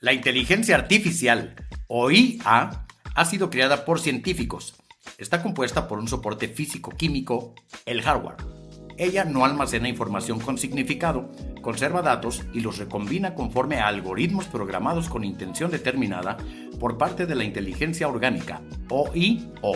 La inteligencia artificial, o IA, ha sido creada por científicos. Está compuesta por un soporte físico-químico, el hardware. Ella no almacena información con significado, conserva datos y los recombina conforme a algoritmos programados con intención determinada por parte de la inteligencia orgánica, OIO.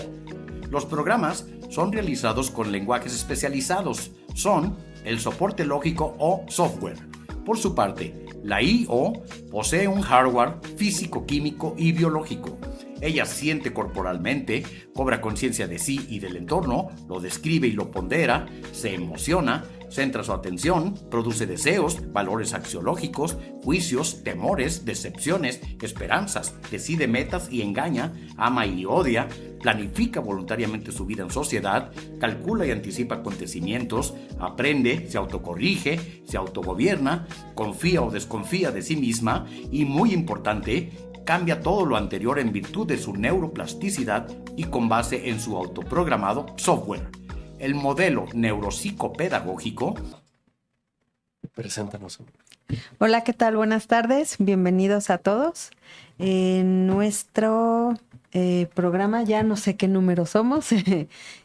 Los programas son realizados con lenguajes especializados, son el soporte lógico o software. Por su parte, la I.O. posee un hardware físico-químico y biológico. Ella siente corporalmente, cobra conciencia de sí y del entorno, lo describe y lo pondera, se emociona, centra su atención, produce deseos, valores axiológicos, juicios, temores, decepciones, esperanzas, decide metas y engaña, ama y odia, planifica voluntariamente su vida en sociedad, calcula y anticipa acontecimientos, aprende, se autocorrige, se autogobierna, confía o desconfía de sí misma y, muy importante, cambia todo lo anterior en virtud de su neuroplasticidad y con base en su autoprogramado software. El modelo neuropsicopedagógico. Preséntanos. Hola, ¿qué tal? Buenas tardes. Bienvenidos a todos. En nuestro programa, ya no sé qué número somos,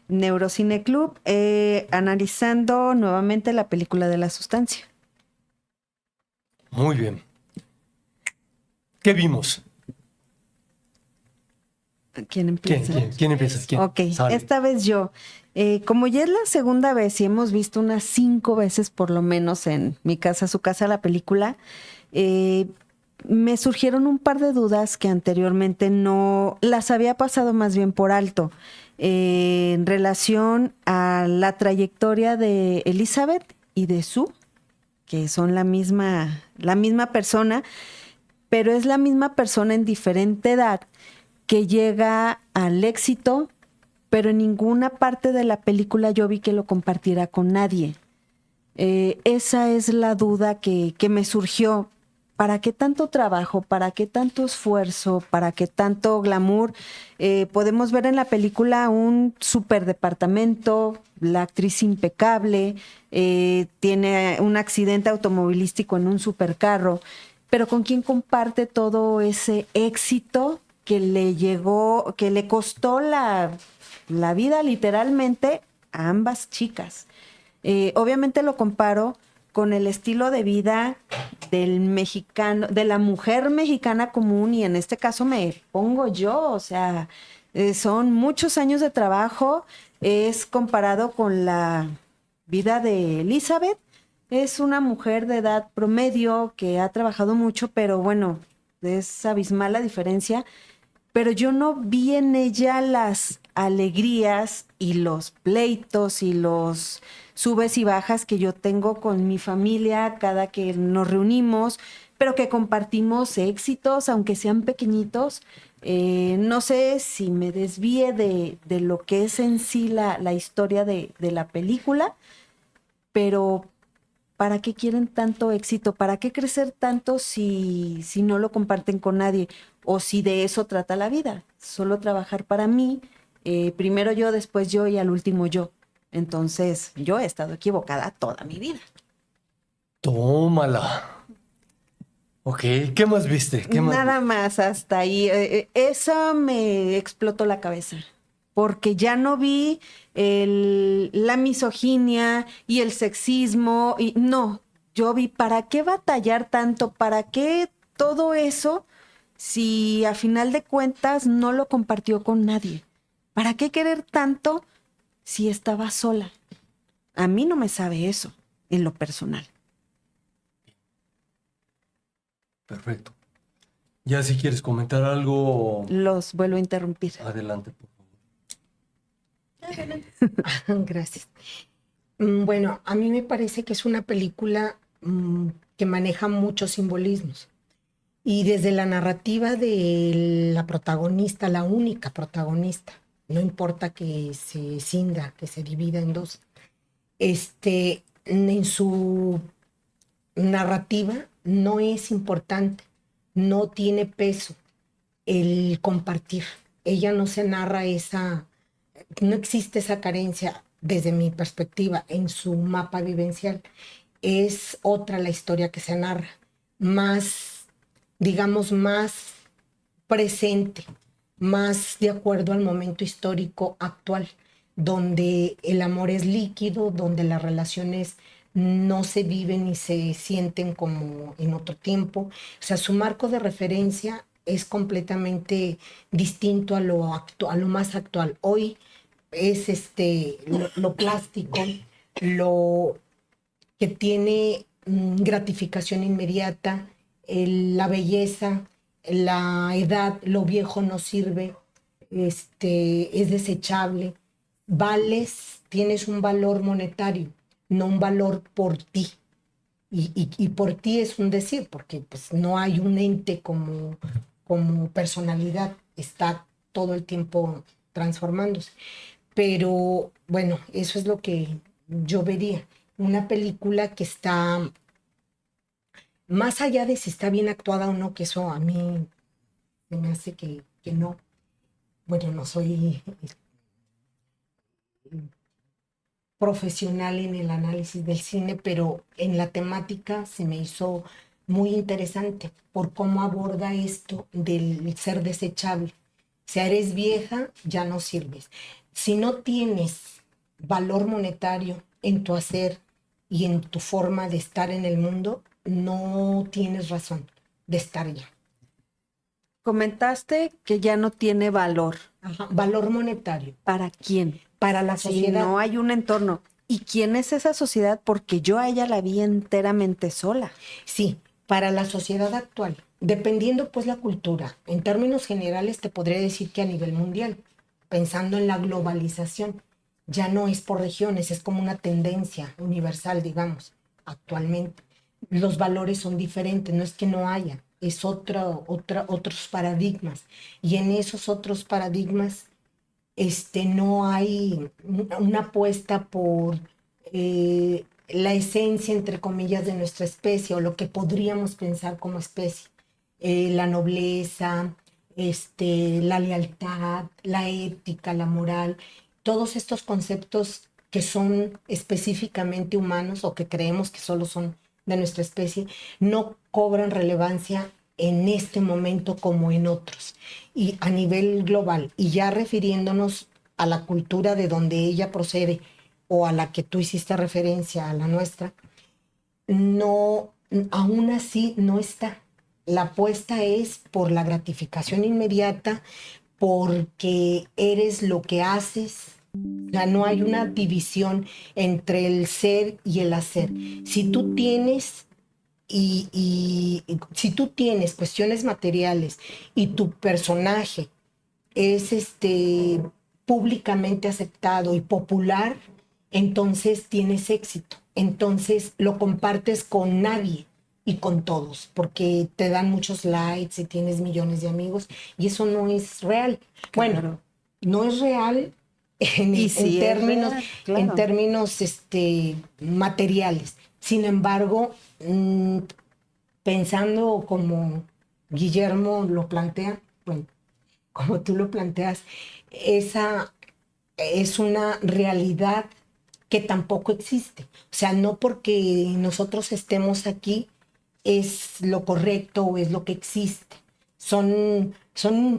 Neurocine Club, analizando nuevamente la película de La Sustancia. Muy bien. ¿Qué vimos? ¿Quién empieza? ¿Quién empieza? ¿Quién? Ok, Sale. esta vez yo. Como ya es la segunda vez y hemos visto unas 5 veces por lo menos en mi casa, su casa, la película, me surgieron un par de dudas que anteriormente no las había pasado más bien por alto, en relación a la trayectoria de Elizabeth y de Sue, que son la misma persona, pero es la misma persona en diferente edad que llega al éxito, pero en ninguna parte de la película yo vi que lo compartiera con nadie. Esa es la duda que me surgió. ¿Para qué tanto trabajo? ¿Para qué tanto esfuerzo? ¿Para qué tanto glamour? Podemos ver en la película un super departamento, la actriz impecable, tiene un accidente automovilístico en un supercarro, pero ¿con quién comparte todo ese éxito que le llegó, que le costó la vida literalmente a ambas chicas? Obviamente lo comparo con el estilo de vida del mexicano, de la mujer mexicana común, y en este caso me pongo yo, o sea, son muchos años de trabajo, es comparado con la vida de Elizabeth. Es una mujer de edad promedio que ha trabajado mucho, pero bueno, es abismal la diferencia. Pero yo no vi en ella las alegrías y los pleitos y los subes y bajas que yo tengo con mi familia cada que nos reunimos, pero que compartimos éxitos, aunque sean pequeñitos. No sé si me desvíe de lo que es en sí la historia de la película, pero ¿para qué quieren tanto éxito? ¿Para qué crecer tanto si no lo comparten con nadie? O si de eso trata la vida, solo trabajar para mí, primero yo, después yo y al último yo. Entonces, yo he estado equivocada toda mi vida. Tómala. Ok, ¿qué más viste? ¿Qué más Nada viste? más hasta ahí. Eso me explotó la cabeza. Porque ya no vi la misoginia y el sexismo. Y no, yo vi para qué batallar tanto, para qué todo eso, si a final de cuentas no lo compartió con nadie. ¿Para qué querer tanto si estaba sola? A mí no me sabe eso, en lo personal. Perfecto. Ya si quieres comentar algo, Los vuelvo a interrumpir. adelante, por favor. Gracias. Bueno, a mí me parece que es una película que maneja muchos simbolismos. Y desde la narrativa de la protagonista, la única protagonista, no importa que se cinda, que se divida en dos, en su narrativa no es importante, no tiene peso el compartir. Ella no se narra no existe esa carencia desde mi perspectiva en su mapa vivencial. Es otra la historia que se narra, más digamos, más presente, más de acuerdo al momento histórico actual, donde el amor es líquido, donde las relaciones no se viven ni se sienten como en otro tiempo. O sea, su marco de referencia es completamente distinto a lo más actual. Hoy es lo plástico, lo que tiene gratificación inmediata, la belleza, la edad, lo viejo no sirve, es desechable. Vales, tienes un valor monetario, no un valor por ti. Y por ti es un decir, porque pues, no hay un ente como personalidad, está todo el tiempo transformándose. Pero bueno, eso es lo que yo vería. Una película que está, más allá de si está bien actuada o no, que eso a mí se me hace que no. Bueno, no soy profesional en el análisis del cine, pero en la temática se me hizo muy interesante por cómo aborda esto del ser desechable. Si eres vieja, ya no sirves. Si no tienes valor monetario en tu hacer y en tu forma de estar en el mundo, no tienes razón de estar ya. Comentaste que ya no tiene valor. Ajá, valor monetario ¿Para quién? para la Si sociedad. no hay un entorno. ¿Y quién es esa sociedad? Porque yo a ella la vi enteramente sola. Sí, para la sociedad actual, dependiendo pues la cultura. En términos generales te podría decir que a nivel mundial, pensando en la globalización, ya no es por regiones, es como una tendencia universal, digamos, actualmente. Los valores son diferentes, no es que no haya, es otros paradigmas. Y en esos otros paradigmas no hay una apuesta por la esencia, entre comillas, de nuestra especie o lo que podríamos pensar como especie. La nobleza, la lealtad, la ética, la moral, todos estos conceptos que son específicamente humanos o que creemos que solo son de nuestra especie, no cobran relevancia en este momento como en otros y a nivel global. Y ya refiriéndonos a la cultura de donde ella procede o a la que tú hiciste referencia, a la nuestra, no, aún así no está. La apuesta es por la gratificación inmediata, porque eres lo que haces. O sea, no hay una división entre el ser y el hacer. Si tú tienes si tú tienes cuestiones materiales y tu personaje es públicamente aceptado y popular, entonces tienes éxito. Entonces lo compartes con nadie y con todos, porque te dan muchos likes y tienes millones de amigos, y eso no es real. Claro. Bueno, no es real Y sí es términos, real, claro. en términos materiales. Sin embargo, pensando como Guillermo lo plantea, bueno, como tú lo planteas, esa es una realidad que tampoco existe. O sea, no porque nosotros estemos aquí es lo correcto o es lo que existe. Son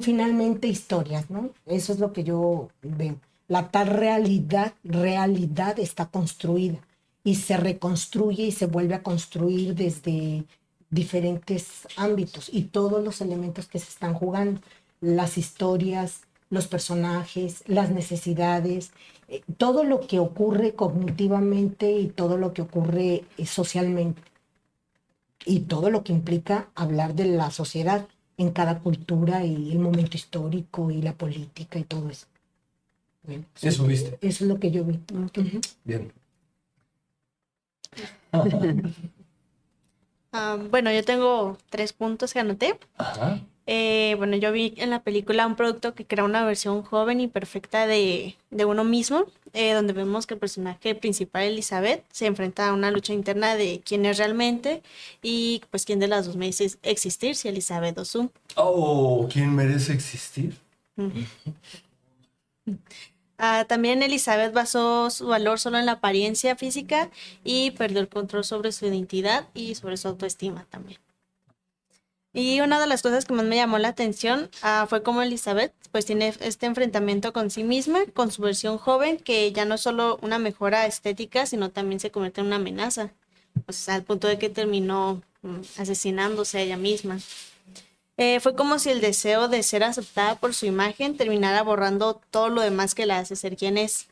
finalmente historias, ¿no? Eso es lo que yo veo. La tal realidad está construida y se reconstruye y se vuelve a construir desde diferentes ámbitos y todos los elementos que se están jugando, las historias, los personajes, las necesidades, todo lo que ocurre cognitivamente y todo lo que ocurre socialmente y todo lo que implica hablar de la sociedad en cada cultura y el momento histórico y la política y todo eso. Bueno, Eso viste. Eso es lo que yo vi. Ujú. Bien. Bueno, yo tengo 3 puntos que anoté. Ajá. Bueno, yo vi en la película un producto que crea una versión joven y perfecta de uno mismo, donde vemos que el personaje principal, Elizabeth, se enfrenta a una lucha interna de quién es realmente y pues quién de las dos merece existir, si Elizabeth o Sue. Oh, ¿quién merece existir? También Elizabeth basó su valor solo en la apariencia física y perdió el control sobre su identidad y sobre su autoestima también. Y una de las cosas que más me llamó la atención fue cómo Elizabeth pues tiene este enfrentamiento con sí misma, con su versión joven, que ya no es solo una mejora estética, sino también se convierte en una amenaza, pues al punto de que terminó asesinándose a ella misma. Fue como si el deseo de ser aceptada por su imagen terminara borrando todo lo demás que la hace ser quien es.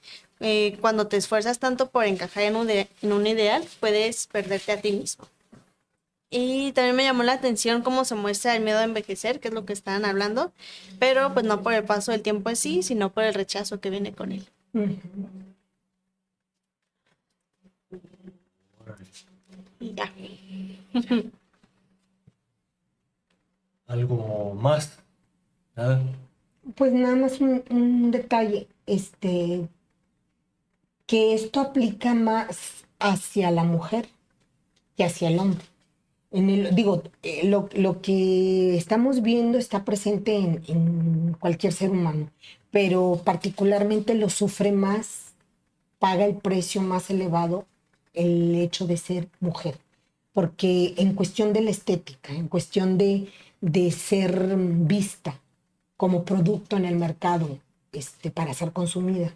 Cuando te esfuerzas tanto por encajar en un ideal, puedes perderte a ti mismo. Y también me llamó la atención cómo se muestra el miedo a envejecer, que es lo que estaban hablando, pero pues no por el paso del tiempo en sí, sino por el rechazo que viene con él. Y ya. ¿Algo más? ¿Nada? Pues nada más un detalle, que esto aplica más hacia la mujer que hacia el hombre. Lo que estamos viendo está presente en cualquier ser humano, pero particularmente lo sufre más, paga el precio más elevado el hecho de ser mujer, porque en cuestión de la estética, en cuestión de ser vista como producto en el mercado, para ser consumida,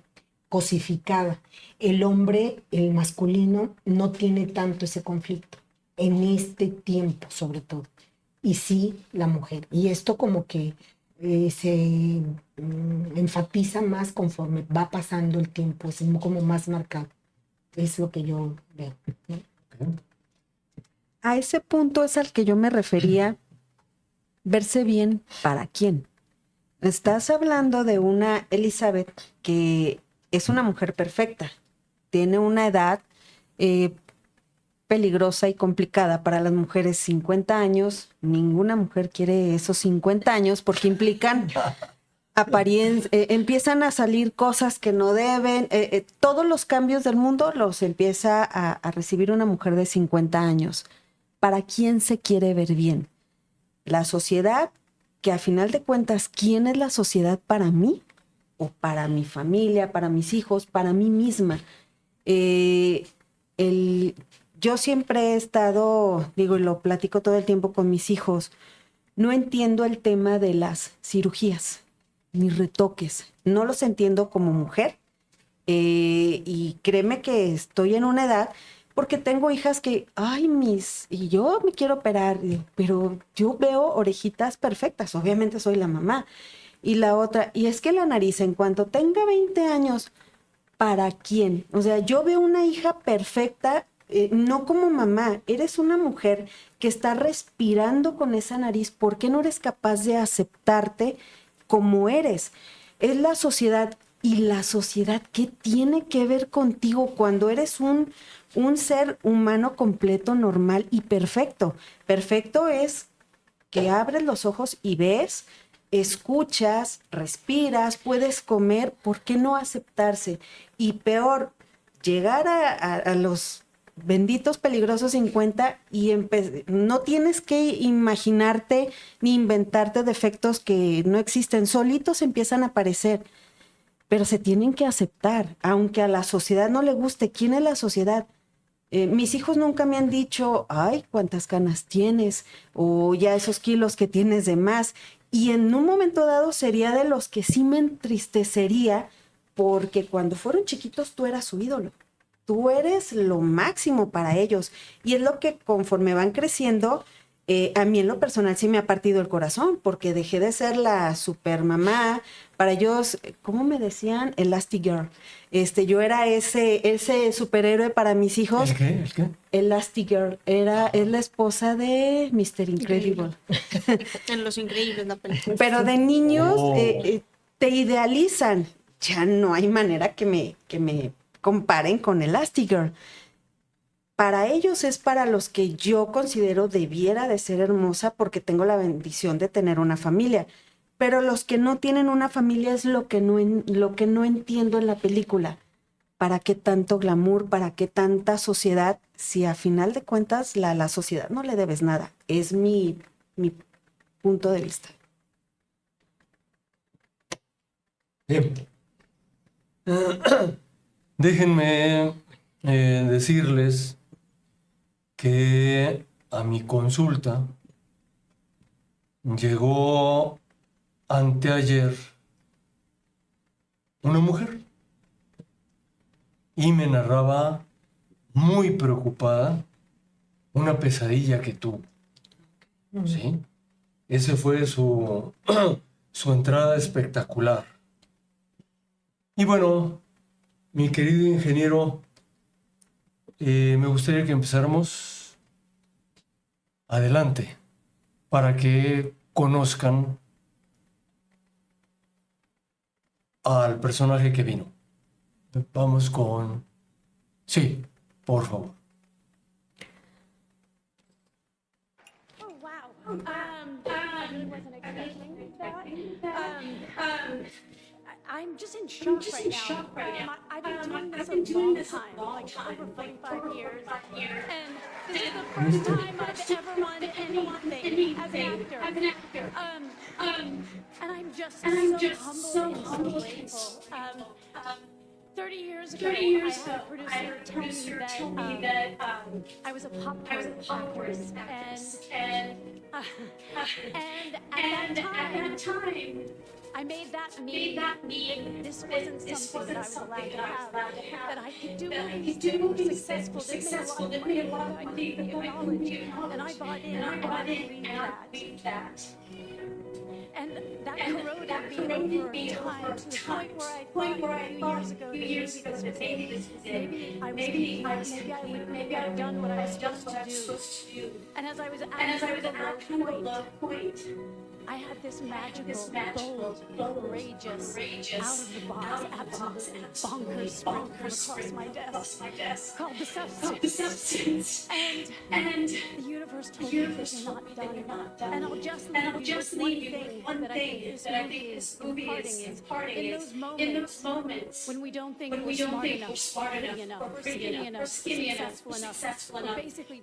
cosificada, el hombre, el masculino, no tiene tanto ese conflicto en este tiempo sobre todo, y sí la mujer. Y esto como que se enfatiza más conforme va pasando el tiempo, es como más marcado. Es lo que yo veo, ¿no? Ok. A ese punto es al que yo me refería, verse bien para quién. Estás hablando de una Elizabeth que es una mujer perfecta, tiene una edad peligrosa y complicada para las mujeres. 50 años, ninguna mujer quiere esos 50 años porque implican empiezan a salir cosas que no deben, todos los cambios del mundo los empieza a recibir una mujer de 50 años. ¿Para quién se quiere ver bien? La sociedad, que a final de cuentas, ¿quién es la sociedad para mí? O para mi familia, para mis hijos, para mí misma. Yo siempre he estado, digo, y lo platico todo el tiempo con mis hijos, no entiendo el tema de las cirugías, ni retoques. No los entiendo como mujer. Y créeme que estoy en una edad, porque tengo hijas que, y yo me quiero operar, pero yo veo orejitas perfectas, obviamente soy la mamá. Y la otra, y es que la nariz, en cuanto tenga 20 años, ¿para quién? O sea, yo veo una hija perfecta, no como mamá, eres una mujer que está respirando con esa nariz, ¿por qué no eres capaz de aceptarte como eres? Es la sociedad. ¿Y la sociedad qué tiene que ver contigo cuando eres un ser humano completo, normal y perfecto? Perfecto es que abres los ojos y ves, escuchas, respiras, puedes comer. ¿Por qué no aceptarse? Y peor, llegar a los benditos peligrosos 50 y no tienes que imaginarte ni inventarte defectos que no existen, solitos empiezan a aparecer. Pero se tienen que aceptar, aunque a la sociedad no le guste. ¿Quién es la sociedad? Mis hijos nunca me han dicho, ay, cuántas canas tienes, o ya esos kilos que tienes de más. Y en un momento dado sería de los que sí me entristecería, porque cuando fueron chiquitos tú eras su ídolo. Tú eres lo máximo para ellos. Y es lo que conforme van creciendo, a mí en lo personal sí me ha partido el corazón, porque dejé de ser la super mamá. Para ellos, ¿cómo me decían? Elastigirl. Yo era ese superhéroe para mis hijos. ¿El qué? ¿El qué? Elastigirl es la esposa de Mr. Incredible. En Los Increíbles, la película. Pero de niños Oh. te idealizan. Ya no hay manera que me comparen con Elastigirl. Para ellos es para los que yo considero debiera de ser hermosa porque tengo la bendición de tener una familia. Pero los que no tienen una familia es lo que no entiendo en la película. ¿Para qué tanto glamour? ¿Para qué tanta sociedad? Si a final de cuentas la sociedad no le debes nada. Es mi punto de vista. Bien. Déjenme decirles que a mi consulta llegó anteayer una mujer y me narraba muy preocupada una pesadilla que tuvo. ¿Sí? Ese fue su entrada espectacular. Y bueno, mi querido ingeniero, me gustaría que empezáramos adelante para que conozcan al personaje que vino. Vamos con... Sí, por favor. Oh, wow. I really wasn't expecting that. I'm just in shock right now. I've been doing this a long time, like over 45 years. And this is the first time I've ever won anything as an actor. And I'm just so humbled and grateful. 30 years ago, I had a producer tell me that I was a popcorn actress, and at that time, I made that mean this wasn't something that I was allowed to have, that I could do movies that were successful, that made a lot of money, that I could new knowledge, and I bought in, and I believed that. And that corroded me over time to the point where I thought a few years ago that maybe this was it. Maybe I had done what I was supposed to do. And as I was at the low point, I had this magical, bold, courageous, out of the box, absolute bonkers spring come across my desk called The Substance. And the universe told me that you're not done. And I'll just leave you with one thing that I think this movie is imparting is in those moments when we don't think we're smart enough, or skinny enough, successful enough, or basically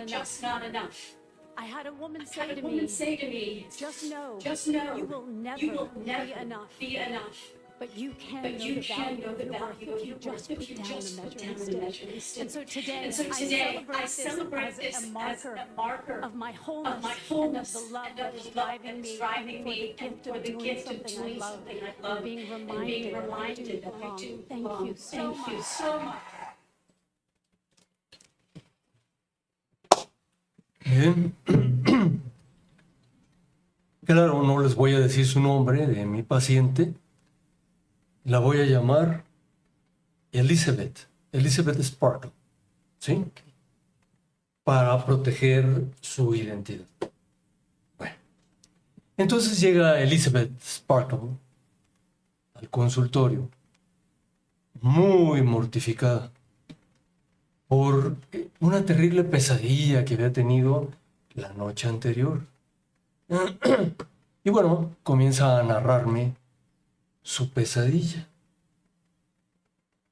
just not enough. I had a woman say to me, just know, you will never be enough. But you can know the value of your worth if you just put down the measuring stick. And so today I celebrate this as a marker of my wholeness and of the love that is driving me for the gift of doing something I love and being reminded that I do belong. Thank you so much. Bien. Claro, no les voy a decir su nombre de mi paciente. La voy a llamar Elizabeth Sparkle, ¿sí? Para proteger su identidad. Bueno, entonces llega Elizabeth Sparkle al consultorio, muy mortificada por una terrible pesadilla que había tenido la noche anterior. Y bueno, comienza a narrarme su pesadilla.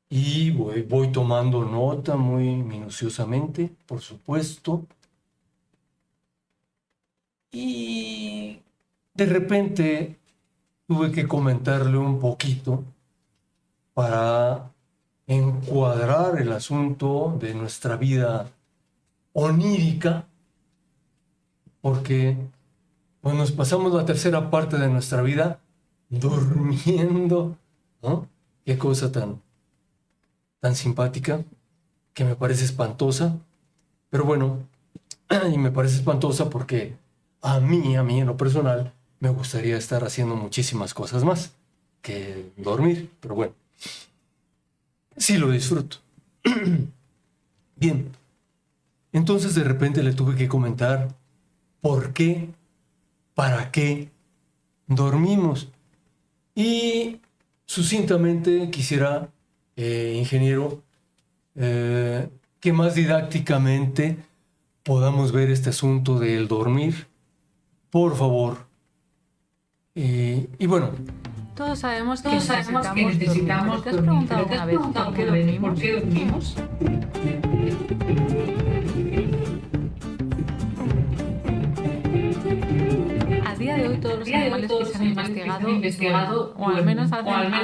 Y voy tomando nota muy minuciosamente, por supuesto. Y de repente tuve que comentarle un poquito para encuadrar el asunto de nuestra vida onírica, porque pues, nos pasamos la tercera parte de nuestra vida durmiendo, ¿no? Qué cosa tan simpática, que me parece espantosa, pero bueno, y me parece espantosa porque a mí en lo personal, me gustaría estar haciendo muchísimas cosas más que dormir, pero bueno, sí lo disfruto. Bien, entonces de repente le tuve que comentar por qué, para qué dormimos. Y sucintamente quisiera, ingeniero, que más didácticamente podamos ver este asunto del dormir, por favor. Y bueno. Todos sabemos que necesitamos dormir. ¿Te has preguntado alguna vez por qué dormimos? A día de hoy todos los animales que se han investigado duermen, o al menos hacen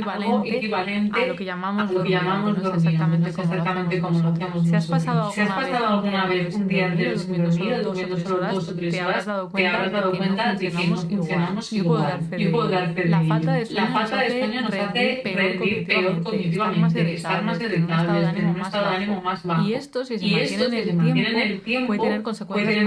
algo equivalente a lo que llamamos dormir, aunque no sé exactamente cómo lo hacemos nosotros. Si has pasado alguna vez un día entero sin dormir, durmiendo solo 2 o 3 horas, te habrás dado cuenta de que no funcionamos igual. Yo puedo dar fe de La ello. falta de La falta de sueño nos hace rendir peor cognitivamente, estar más irritables, tener un estado de ánimo más bajo. Y esto, si se mantiene en el tiempo, puede tener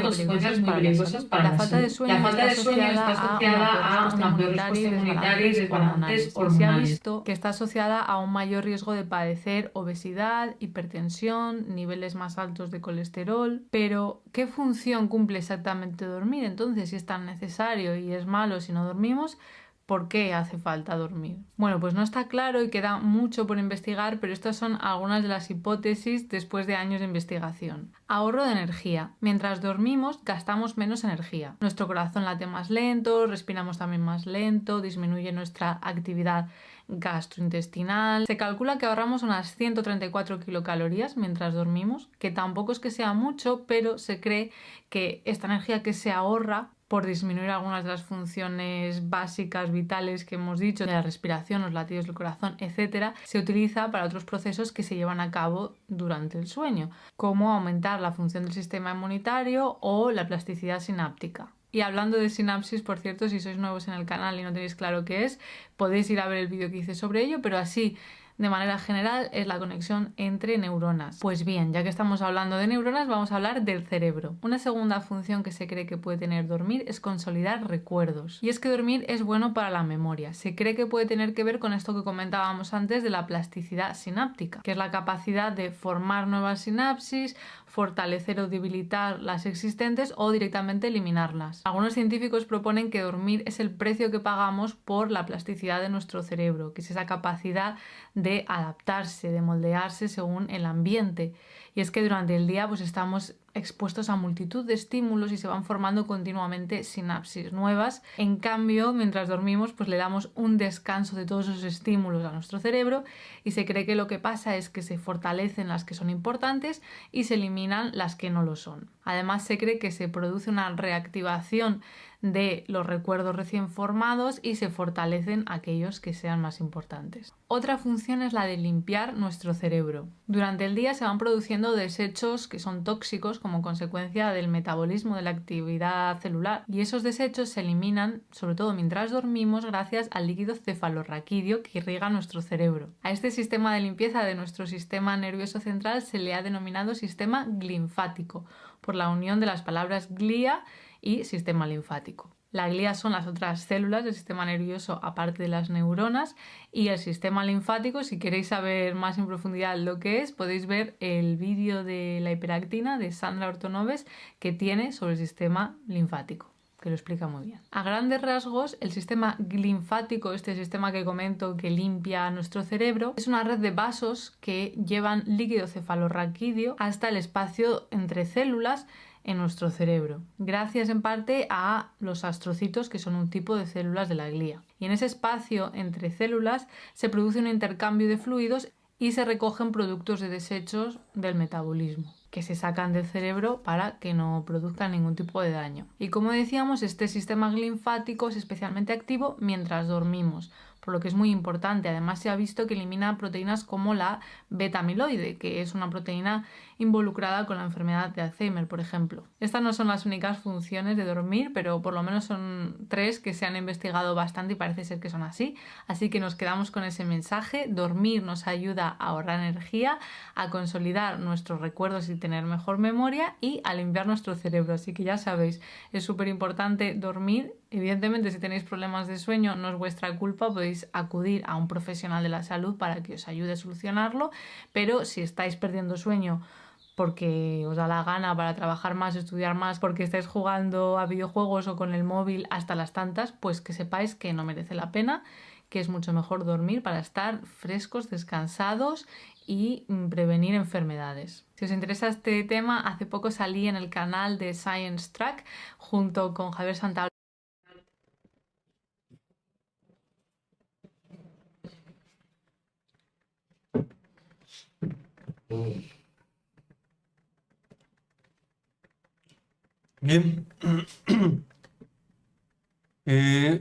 consecuencias muy peligrosas para la salud. La falta de sueño está asociada a una peor respuesta inmunitaria y desbalances hormonales. Se ha visto que está asociada a un mayor riesgo de padecer obesidad, hipertensión, niveles más altos de colesterol. Pero, ¿qué función cumple exactamente dormir? Entonces, si es tan necesario y es malo si no dormimos, ¿por qué hace falta dormir? Bueno, pues no está claro y queda mucho por investigar, pero estas son algunas de las hipótesis después de años de investigación. Ahorro de energía. Mientras dormimos, gastamos menos energía. Nuestro corazón late más lento, respiramos también más lento, disminuye nuestra actividad gastrointestinal. Se calcula que ahorramos unas 134 kilocalorías mientras dormimos, que tampoco es que sea mucho, pero se cree que esta energía que se ahorra por disminuir algunas de las funciones básicas, vitales que hemos dicho, de la respiración, los latidos del corazón, etc., se utiliza para otros procesos que se llevan a cabo durante el sueño, como aumentar la función del sistema inmunitario o la plasticidad sináptica. Y hablando de sinapsis, por cierto, si sois nuevos en el canal y no tenéis claro qué es, podéis ir a ver el vídeo que hice sobre ello, pero así, de manera general, es la conexión entre neuronas. Pues bien, ya que estamos hablando de neuronas, vamos a hablar del cerebro. Una segunda función que se cree que puede tener dormir es consolidar recuerdos. Y es que dormir es bueno para la memoria. Se cree que puede tener que ver con esto que comentábamos antes de la plasticidad sináptica, que es la capacidad de formar nuevas sinapsis, fortalecer o debilitar las existentes o directamente eliminarlas. Algunos científicos proponen que dormir es el precio que pagamos por la plasticidad de nuestro cerebro, que es esa capacidad de adaptarse, de moldearse según el ambiente. Y es que durante el día pues estamos expuestos a multitud de estímulos y se van formando continuamente sinapsis nuevas. En cambio, mientras dormimos, pues le damos un descanso de todos esos estímulos a nuestro cerebro y se cree que lo que pasa es que se fortalecen las que son importantes y se eliminan las que no lo son. Además, se cree que se produce una reactivación de los recuerdos recién formados y se fortalecen aquellos que sean más importantes. Otra función es la de limpiar nuestro cerebro. Durante el día se van produciendo desechos que son tóxicos como consecuencia del metabolismo de la actividad celular y esos desechos se eliminan sobre todo mientras dormimos gracias al líquido cefalorraquídeo que irriga nuestro cerebro. A este sistema de limpieza de nuestro sistema nervioso central se le ha denominado sistema linfático por la unión de las palabras glía y sistema linfático. La glía son las otras células del sistema nervioso aparte de las neuronas y el sistema linfático, si queréis saber más en profundidad lo que es, podéis ver el vídeo de la hiperactina de Sandra Ortonoves que tiene sobre el sistema linfático, que lo explica muy bien. A grandes rasgos, el sistema linfático, este sistema que comento que limpia nuestro cerebro, es una red de vasos que llevan líquido cefalorraquídeo hasta el espacio entre células en nuestro cerebro, gracias en parte a los astrocitos, que son un tipo de células de la glía. Y en ese espacio entre células se produce un intercambio de fluidos y se recogen productos de desechos del metabolismo, que se sacan del cerebro para que no produzcan ningún tipo de daño. Y como decíamos, este sistema linfático es especialmente activo mientras dormimos, por lo que es muy importante. Además, se ha visto que elimina proteínas como la beta-amiloide, que es una proteína involucrada con la enfermedad de Alzheimer, por ejemplo. Estas no son las únicas funciones de dormir, pero por lo menos son 3 que se han investigado bastante y parece ser que son así. Así que nos quedamos con ese mensaje. Dormir nos ayuda a ahorrar energía, a consolidar nuestros recuerdos y tener mejor memoria y a limpiar nuestro cerebro. Así que ya sabéis, es súper importante dormir. Evidentemente, si tenéis problemas de sueño, no es vuestra culpa, podéis acudir a un profesional de la salud para que os ayude a solucionarlo, pero si estáis perdiendo sueño porque os da la gana para trabajar más, estudiar más, porque estáis jugando a videojuegos o con el móvil hasta las tantas, pues que sepáis que no merece la pena, que es mucho mejor dormir para estar frescos, descansados y prevenir enfermedades. Si os interesa este tema, hace poco salí en el canal de Science Track junto con Javier Santaolalla. Bien.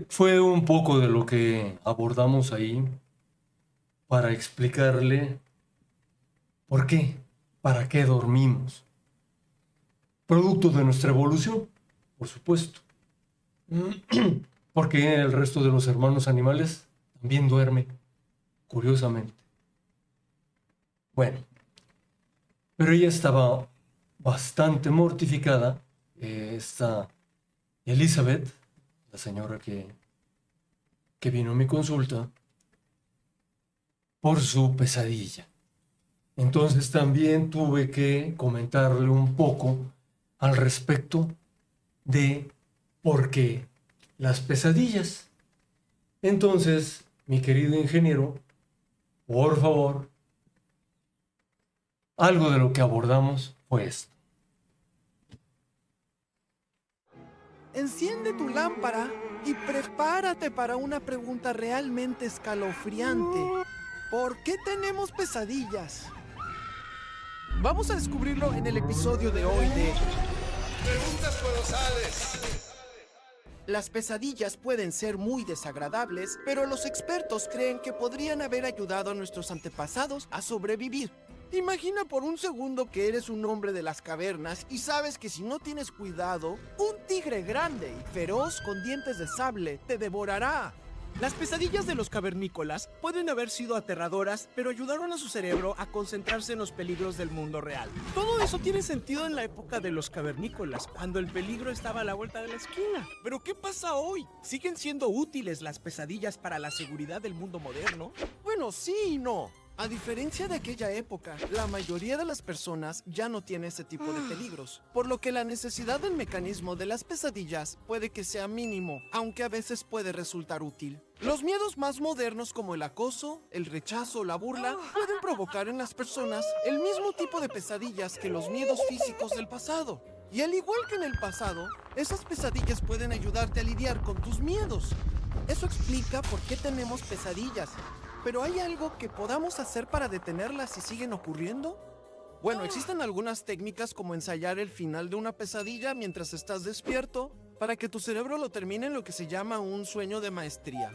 Fue un poco de lo que abordamos ahí para explicarle por qué, para qué dormimos. Producto de nuestra evolución, por supuesto. Porque el resto de los hermanos animales también duerme, curiosamente. Bueno, pero ella estaba bastante mortificada, esta Elizabeth, la señora que vino a mi consulta, por su pesadilla. Entonces también tuve que comentarle un poco al respecto de por qué las pesadillas. Entonces, mi querido ingeniero, por favor, algo de lo que abordamos fue esto. Enciende tu lámpara y prepárate para una pregunta realmente escalofriante. ¿Por qué tenemos pesadillas? Vamos a descubrirlo en el episodio de hoy de Preguntas Colosales. Las pesadillas pueden ser muy desagradables, pero los expertos creen que podrían haber ayudado a nuestros antepasados a sobrevivir. Imagina por un segundo que eres un hombre de las cavernas y sabes que si no tienes cuidado, un tigre grande y feroz con dientes de sable te devorará. Las pesadillas de los cavernícolas pueden haber sido aterradoras, pero ayudaron a su cerebro a concentrarse en los peligros del mundo real. Todo eso tiene sentido en la época de los cavernícolas, cuando el peligro estaba a la vuelta de la esquina. Pero ¿qué pasa hoy? ¿Siguen siendo útiles las pesadillas para la seguridad del mundo moderno? Bueno, sí y no. A diferencia de aquella época, la mayoría de las personas ya no tiene ese tipo de peligros, por lo que la necesidad del mecanismo de las pesadillas puede que sea mínimo, aunque a veces puede resultar útil. Los miedos más modernos como el acoso, el rechazo o la burla pueden provocar en las personas el mismo tipo de pesadillas que los miedos físicos del pasado. Y al igual que en el pasado, esas pesadillas pueden ayudarte a lidiar con tus miedos. Eso explica por qué tenemos pesadillas. ¿Pero hay algo que podamos hacer para detenerlas si siguen ocurriendo? Bueno, existen algunas técnicas como ensayar el final de una pesadilla mientras estás despierto para que tu cerebro lo termine en lo que se llama un sueño de maestría.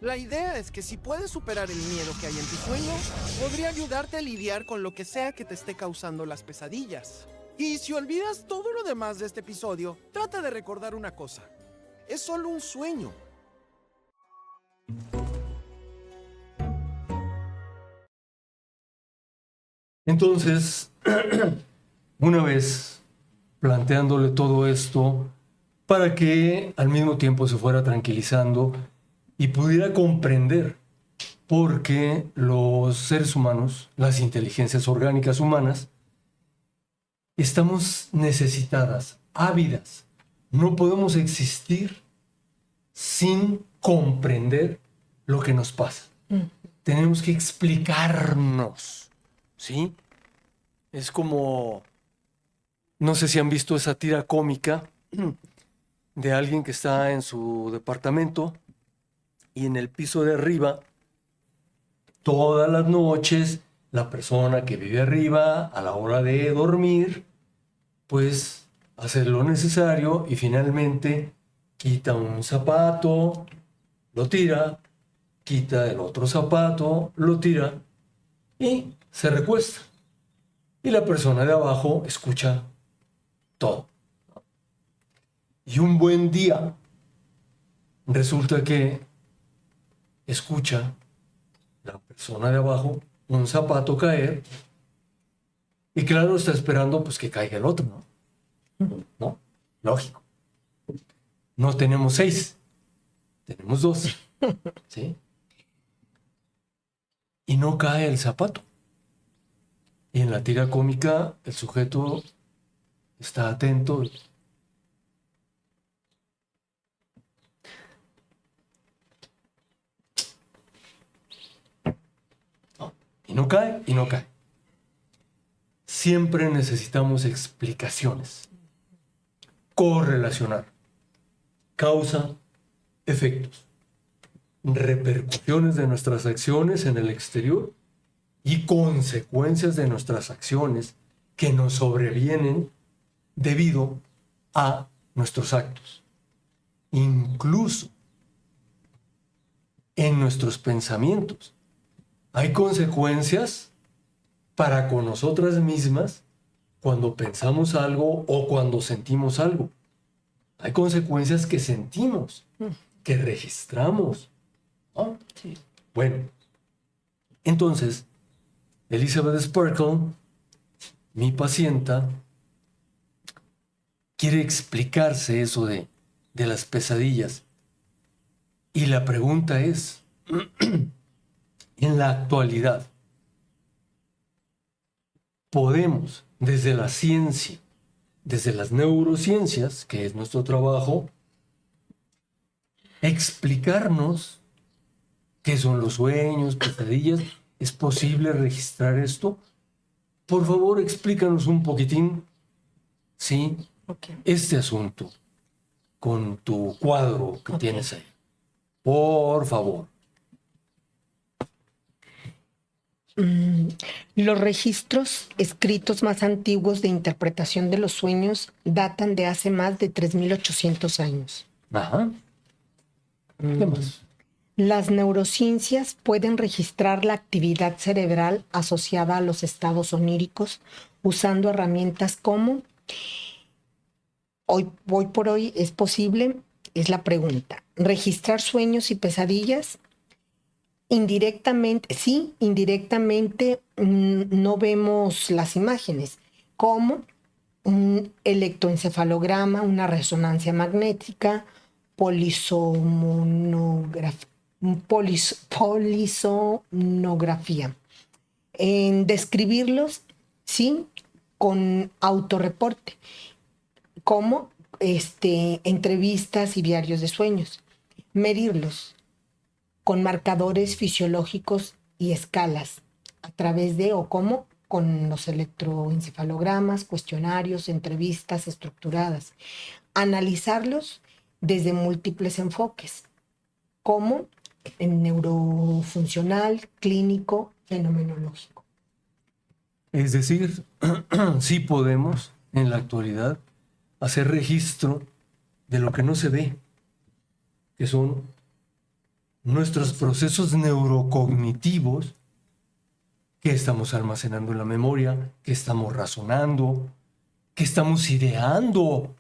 La idea es que si puedes superar el miedo que hay en tu sueño, podría ayudarte a lidiar con lo que sea que te esté causando las pesadillas. Y si olvidas todo lo demás de este episodio, trata de recordar una cosa. Es solo un sueño. Entonces, una vez planteándole todo esto para que al mismo tiempo se fuera tranquilizando y pudiera comprender por qué los seres humanos, las inteligencias orgánicas humanas, estamos necesitadas, ávidas. No podemos existir sin comprender lo que nos pasa. Tenemos que explicarnos. ¿Sí? Es como, no sé si han visto esa tira cómica de alguien que está en su departamento y en el piso de arriba, todas las noches, la persona que vive arriba, a la hora de dormir, pues hace lo necesario y finalmente quita un zapato, lo tira, quita el otro zapato, lo tira y se recuesta. Y la persona de abajo escucha todo. Y un buen día resulta que escucha la persona de abajo un zapato caer y claro, está esperando pues que caiga el otro, ¿no? ¿No? Lógico. No tenemos 6, tenemos 2. ¿Sí? Y no cae el zapato. Y en la tira cómica el sujeto está atento. Y no cae, y no cae. Siempre necesitamos explicaciones. Correlacionar. Causa, efectos. Repercusiones de nuestras acciones en el exterior y consecuencias de nuestras acciones que nos sobrevienen debido a nuestros actos. incluso en nuestros pensamientos. Hay consecuencias para con nosotras mismas cuando pensamos algo o cuando sentimos algo. Hay consecuencias que sentimos, que registramos, ¿no? Sí. Bueno, entonces, Elizabeth Sparkle, mi pacienta, quiere explicarse eso de las pesadillas. Y la pregunta es, en la actualidad, podemos, desde la ciencia, desde las neurociencias, que es nuestro trabajo, explicarnos qué son los sueños, pesadillas. ¿Es posible registrar esto? Por favor, explícanos un poquitín, ¿sí? Ok. Este asunto con tu cuadro que tienes ahí. Por favor. Los registros escritos más antiguos de interpretación de los sueños datan de hace más de 3.800 años. Ajá. ¿Qué más? Las neurociencias pueden registrar la actividad cerebral asociada a los estados oníricos usando herramientas como hoy por hoy es posible, es la pregunta. Registrar sueños y pesadillas. Indirectamente, sí, indirectamente no vemos las imágenes, como un electroencefalograma, una resonancia magnética, polisonografía. En describirlos, sí, con autorreporte, como entrevistas y diarios de sueños. Medirlos con marcadores fisiológicos y escalas, a través de o como con los electroencefalogramas, cuestionarios, entrevistas estructuradas. Analizarlos desde múltiples enfoques, como en neurofuncional, clínico, fenomenológico. Es decir, sí podemos, en la actualidad, hacer registro de lo que no se ve, que son nuestros procesos neurocognitivos que estamos almacenando en la memoria, que estamos razonando, que estamos ideando,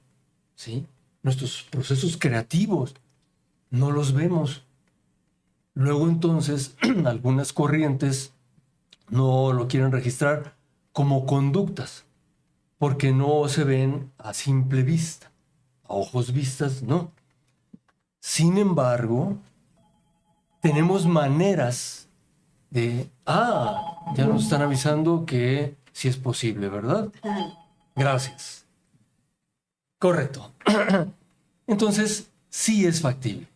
¿sí? Nuestros procesos creativos, no los vemos. Luego entonces, algunas corrientes no lo quieren registrar como conductas, porque no se ven a simple vista, a ojos vistas, no. Sin embargo, tenemos maneras de... ya nos están avisando que sí es posible, ¿verdad? Gracias. Correcto. Entonces, sí es factible.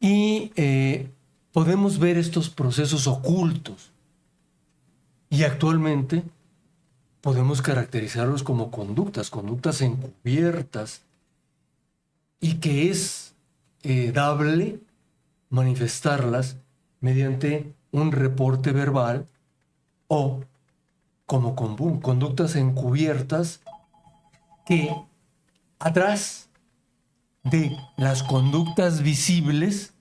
Y podemos ver estos procesos ocultos. Y actualmente podemos caracterizarlos como conductas encubiertas, y que es dable manifestarlas mediante un reporte verbal o como conductas encubiertas que atrás de las conductas visibles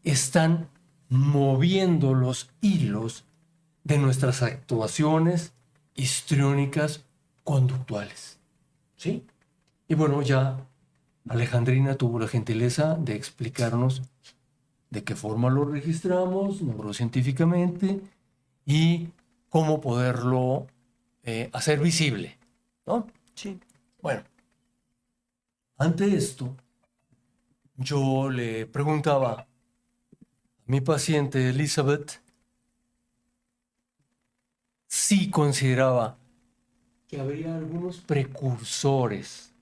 están moviendo los hilos de nuestras actuaciones histriónicas conductuales. ¿Sí? Y bueno, ya Alejandrina tuvo la gentileza de explicarnos de qué forma lo registramos neurocientíficamente y cómo poderlo hacer visible, ¿no? Sí. Bueno, ante esto, yo le preguntaba a mi paciente Elizabeth si consideraba que habría algunos precursores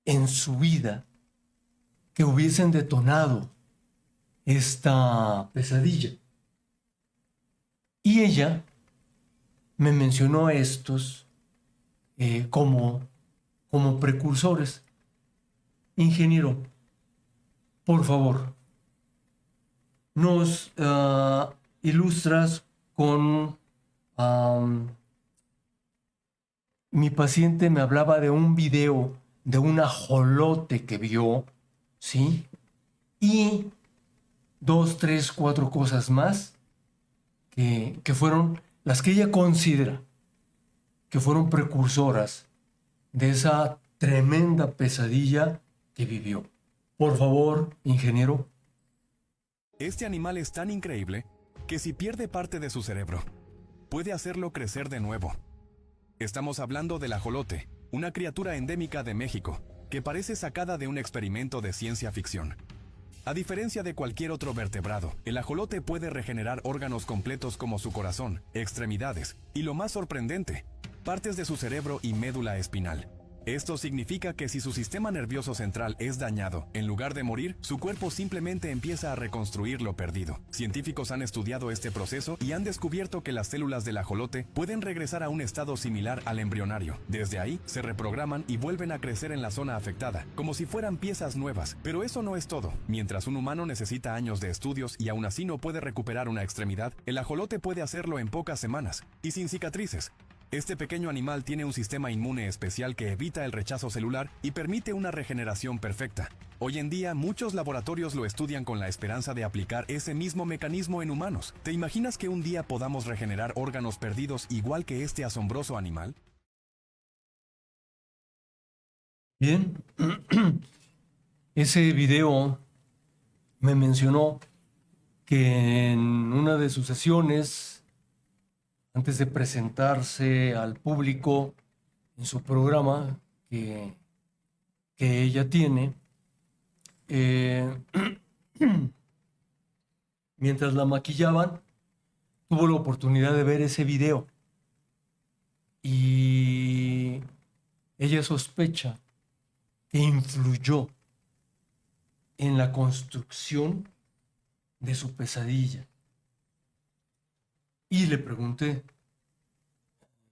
en su vida que hubiesen detonado esta pesadilla. Y ella me mencionó a estos como precursores. Ingeniero, por favor, nos ilustras con... mi paciente me hablaba de un video de un ajolote que vio, ¿sí? Y 2, 3, 4 cosas más que fueron las que ella considera que fueron precursoras de esa tremenda pesadilla que vivió. Por favor, ingeniero. Este animal es tan increíble que si pierde parte de su cerebro, puede hacerlo crecer de nuevo. Estamos hablando del ajolote, una criatura endémica de México, que parece sacada de un experimento de ciencia ficción. A diferencia de cualquier otro vertebrado, el ajolote puede regenerar órganos completos como su corazón, extremidades y, lo más sorprendente, partes de su cerebro y médula espinal. Esto significa que si su sistema nervioso central es dañado, en lugar de morir, su cuerpo simplemente empieza a reconstruir lo perdido. Científicos han estudiado este proceso y han descubierto que las células del ajolote pueden regresar a un estado similar al embrionario. Desde ahí, se reprograman y vuelven a crecer en la zona afectada, como si fueran piezas nuevas. Pero eso no es todo. Mientras un humano necesita años de estudios y aún así no puede recuperar una extremidad, el ajolote puede hacerlo en pocas semanas y sin cicatrices. Este pequeño animal tiene un sistema inmune especial que evita el rechazo celular y permite una regeneración perfecta. Hoy en día, muchos laboratorios lo estudian con la esperanza de aplicar ese mismo mecanismo en humanos. ¿Te imaginas que un día podamos regenerar órganos perdidos igual que este asombroso animal? Bien. Ese video me mencionó que en una de sus sesiones, antes de presentarse al público en su programa que ella tiene, mientras la maquillaban, tuvo la oportunidad de ver ese video y ella sospecha que influyó en la construcción de su pesadilla. Y le pregunté,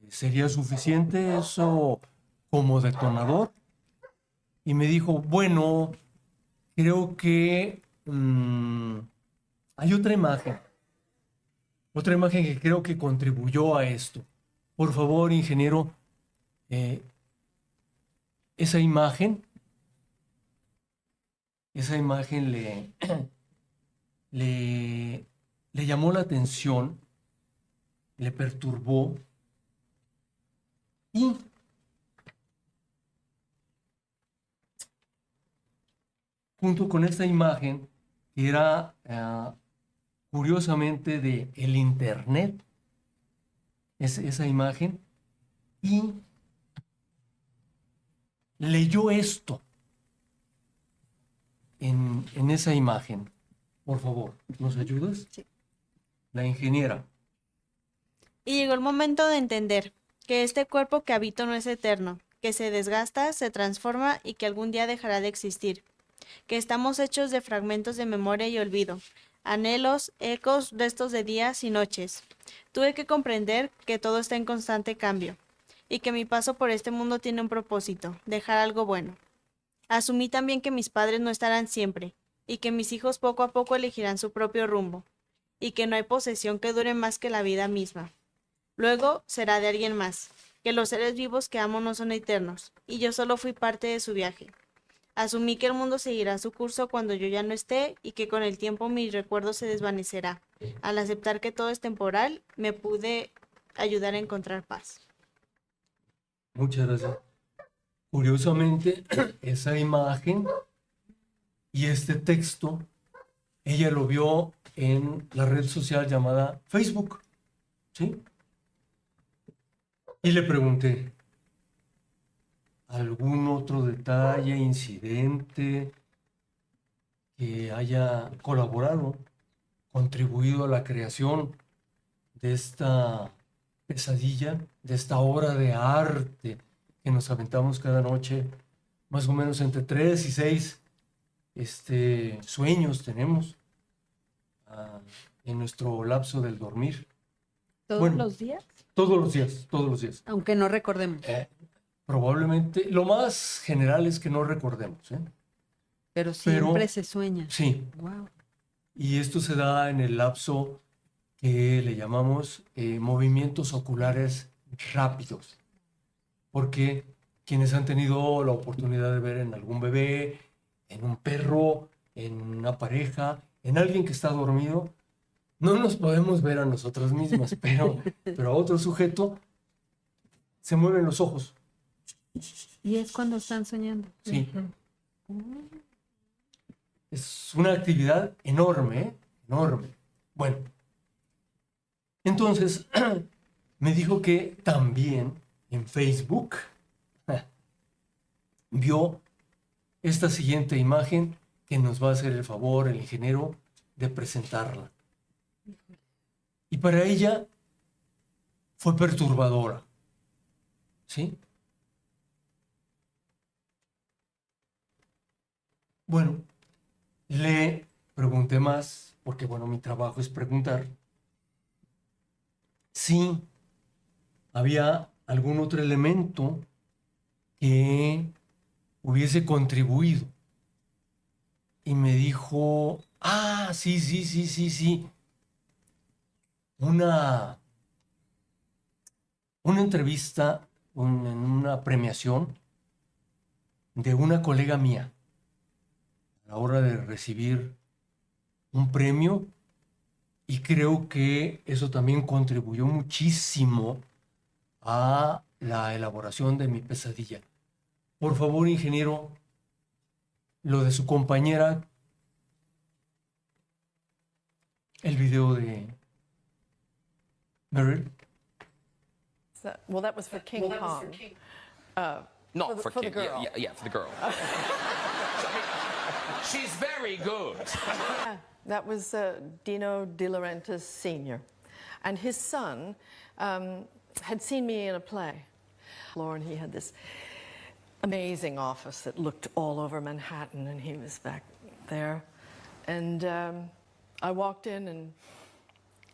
¿sería suficiente eso como detonador? Y me dijo, bueno, creo que hay otra imagen que creo que contribuyó a esto. Por favor, ingeniero, esa imagen le llamó la atención, le perturbó y junto con esta imagen, que era curiosamente de el internet, esa imagen, y leyó esto en esa imagen. Por favor, ¿nos ayudas? Sí. La ingeniera. Y llegó el momento de entender que este cuerpo que habito no es eterno, que se desgasta, se transforma y que algún día dejará de existir, que estamos hechos de fragmentos de memoria y olvido, anhelos, ecos, restos de días y noches. Tuve que comprender que todo está en constante cambio y que mi paso por este mundo tiene un propósito, dejar algo bueno. Asumí también que mis padres no estarán siempre y que mis hijos poco a poco elegirán su propio rumbo y que no hay posesión que dure más que la vida misma. Luego será de alguien más, que los seres vivos que amo no son eternos, y yo solo fui parte de su viaje. Asumí que el mundo seguirá su curso cuando yo ya no esté y que con el tiempo mi recuerdo se desvanecerá. Al aceptar que todo es temporal, me pude ayudar a encontrar paz. Muchas gracias. Curiosamente, esa imagen y este texto, ella lo vio en la red social llamada Facebook, ¿sí? Y le pregunté, ¿algún otro detalle, incidente que haya colaborado, contribuido a la creación de esta pesadilla, de esta obra de arte que nos aventamos cada noche? Más o menos entre 3 y 6 sueños tenemos en nuestro lapso del dormir. ¿Todos los días? Todos los días, todos los días. Aunque no recordemos. Probablemente, lo más general es que no recordemos, ¿eh? Pero siempre se sueña. Sí. Wow. Y esto se da en el lapso que le llamamos movimientos oculares rápidos. Porque quienes han tenido la oportunidad de ver en algún bebé, en un perro, en una pareja, en alguien que está dormido, no nos podemos ver a nosotras mismas, pero a otro sujeto se mueven los ojos. Y es cuando están soñando. Sí. Es una actividad enorme, ¿eh? Enorme. Bueno, entonces me dijo que también en Facebook vio esta siguiente imagen que nos va a hacer el favor el ingeniero de presentarla. Y para ella fue perturbadora. ¿Sí? Bueno, le pregunté más, porque bueno, mi trabajo es preguntar, si había algún otro elemento que hubiese contribuido. Y me dijo, sí. Una entrevista en una premiación de una colega mía a la hora de recibir un premio, y creo que eso también contribuyó muchísimo a la elaboración de mi pesadilla. Por favor, ingeniero, lo de su compañera, el video de Meryl. Well, that was for King Kong. Not for the King. girl. Yeah, for the girl. She's very good. That was Dino De Laurentiis Sr. And his son had seen me in a play. Lauren, he had this amazing office that looked all over Manhattan, and he was back there. And I walked in,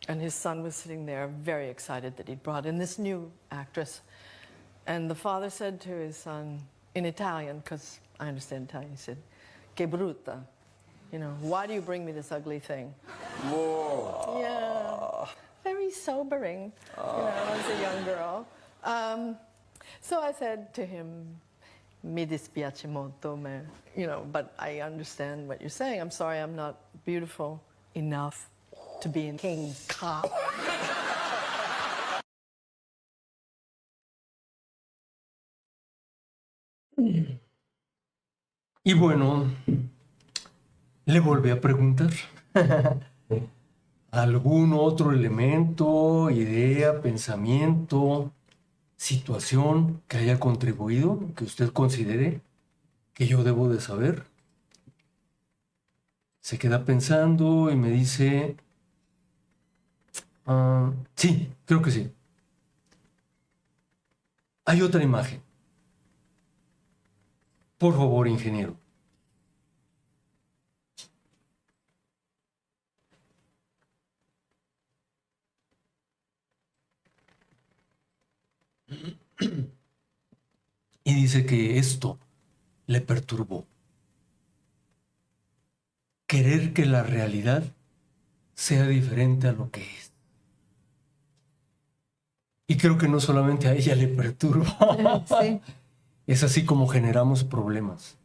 and his son was sitting there, very excited that he'd brought in this new actress. And the father said to his son, in Italian, because I understand Italian, he said, "Che brutta." You know, why do you bring me this ugly thing? Whoa. Yeah. Very sobering, you know, as a young girl. So I said to him, "Mi dispiace molto, you know, but I understand what you're saying. I'm sorry I'm not beautiful enough to be in King Kong." Y bueno, le volví a preguntar. ¿Algún otro elemento, idea, pensamiento, situación que haya contribuido, que usted considere que yo debo de saber? Se queda pensando y me dice, sí, creo que sí. Hay otra imagen. Por favor, ingeniero. Y dice que esto le perturbó. Querer que la realidad sea diferente a lo que es. Y creo que no solamente a ella le perturba. Sí. Es así como generamos problemas.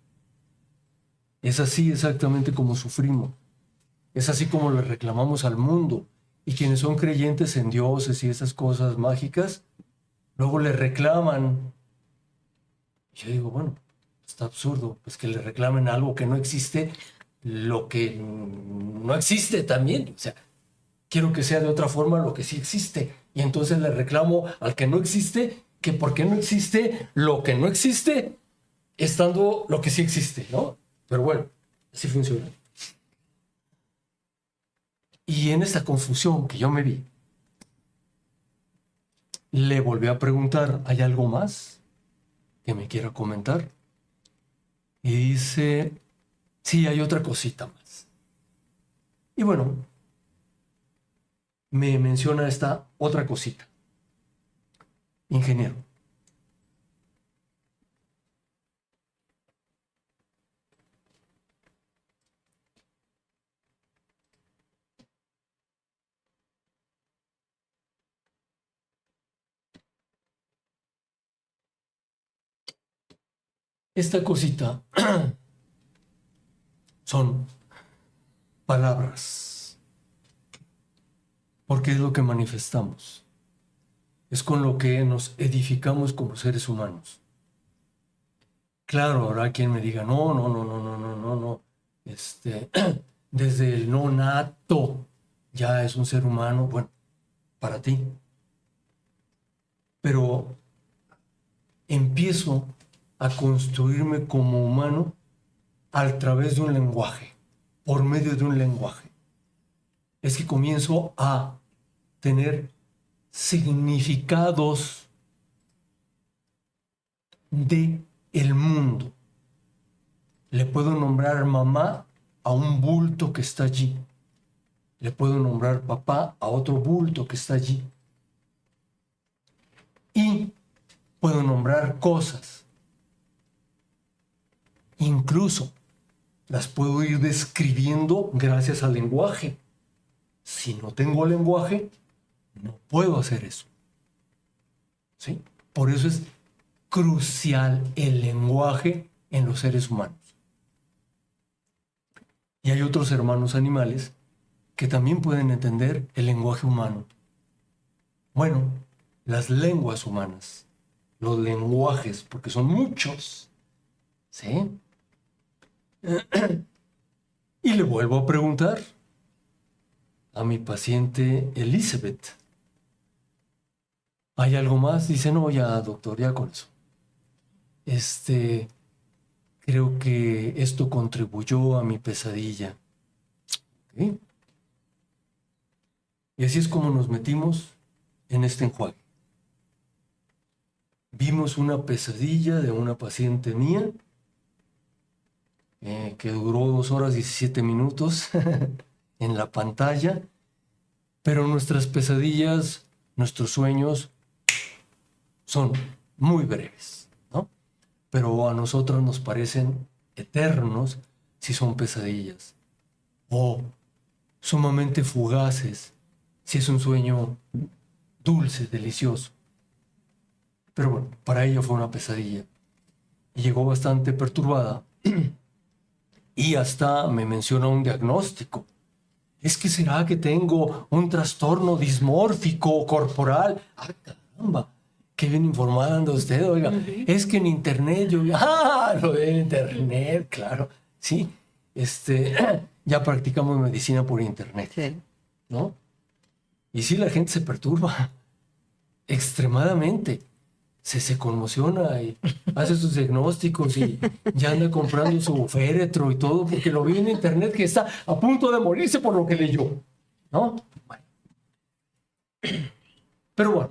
Es así exactamente como sufrimos. Es así como le reclamamos al mundo. Y quienes son creyentes en dioses y esas cosas mágicas, luego le reclaman. Y yo digo, bueno, está absurdo, pues que le reclamen algo que no existe, lo que no existe también. O sea, quiero que sea de otra forma lo que sí existe. Y entonces le reclamo al que no existe, que por qué no existe lo que no existe, estando lo que sí existe, ¿no? Pero bueno, así funciona. Y en esta confusión que yo me vi, le volví a preguntar, ¿hay algo más que me quiera comentar? Y dice, sí, hay otra cosita más. Y bueno, me menciona esta otra cosita. Ingeniero. esta cosita son palabras, porque es lo que manifestamos, es con lo que nos edificamos como seres humanos. Claro, habrá quien me diga, no, desde el no nato ya es un ser humano, bueno, para ti. Pero empiezo a construirme como humano a través de un lenguaje, por medio de un lenguaje. Es que comienzo a tener significados de el mundo. Le puedo nombrar mamá a un bulto que está allí. Le puedo nombrar papá a otro bulto que está allí. Y puedo nombrar cosas. Incluso las puedo ir describiendo gracias al lenguaje. Si no tengo lenguaje, no puedo hacer eso. ¿Sí? Por eso es crucial el lenguaje en los seres humanos. Y hay otros hermanos animales que también pueden entender el lenguaje humano. Bueno, las lenguas humanas, los lenguajes, porque son muchos. ¿Sí? Y le vuelvo a preguntar a mi paciente Elizabeth. ¿Hay algo más? Dice, no, ya, doctor, ya con eso. Creo que esto contribuyó a mi pesadilla. ¿Okay? Y así es como nos metimos en este enjuague. Vimos una pesadilla de una paciente mía que duró 2 horas 17 minutos en la pantalla, pero nuestras pesadillas, nuestros sueños son muy breves, ¿no? Pero a nosotros nos parecen eternos si son pesadillas, o sumamente fugaces si es un sueño dulce, delicioso. Pero bueno, para ella fue una pesadilla y llegó bastante perturbada y hasta me menciona un diagnóstico. ¿Es que será que tengo un trastorno dismórfico corporal? ¡Ah, caramba! ¡Qué bien informada anda usted, oiga! Es que en internet yo vi... ¡Ah! Lo de internet, claro. Sí, ya practicamos medicina por internet, Sí. ¿no? Y sí, la gente se perturba extremadamente. Se conmociona y hace sus diagnósticos y ya anda comprando su féretro y todo porque lo vi en internet que está a punto de morirse por lo que leyó, ¿no? Bueno. Pero bueno,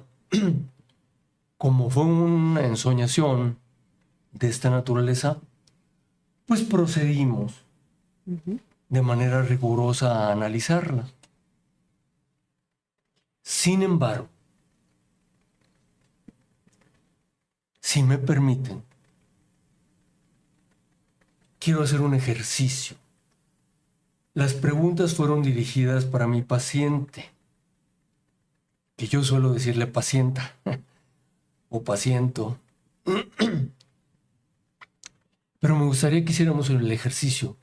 como fue una ensoñación de esta naturaleza, pues procedimos de manera rigurosa a analizarla. Sin embargo, si me permiten, quiero hacer un ejercicio. Las preguntas fueron dirigidas para mi paciente, que yo suelo decirle pacienta o paciento. Pero me gustaría que hiciéramos el ejercicio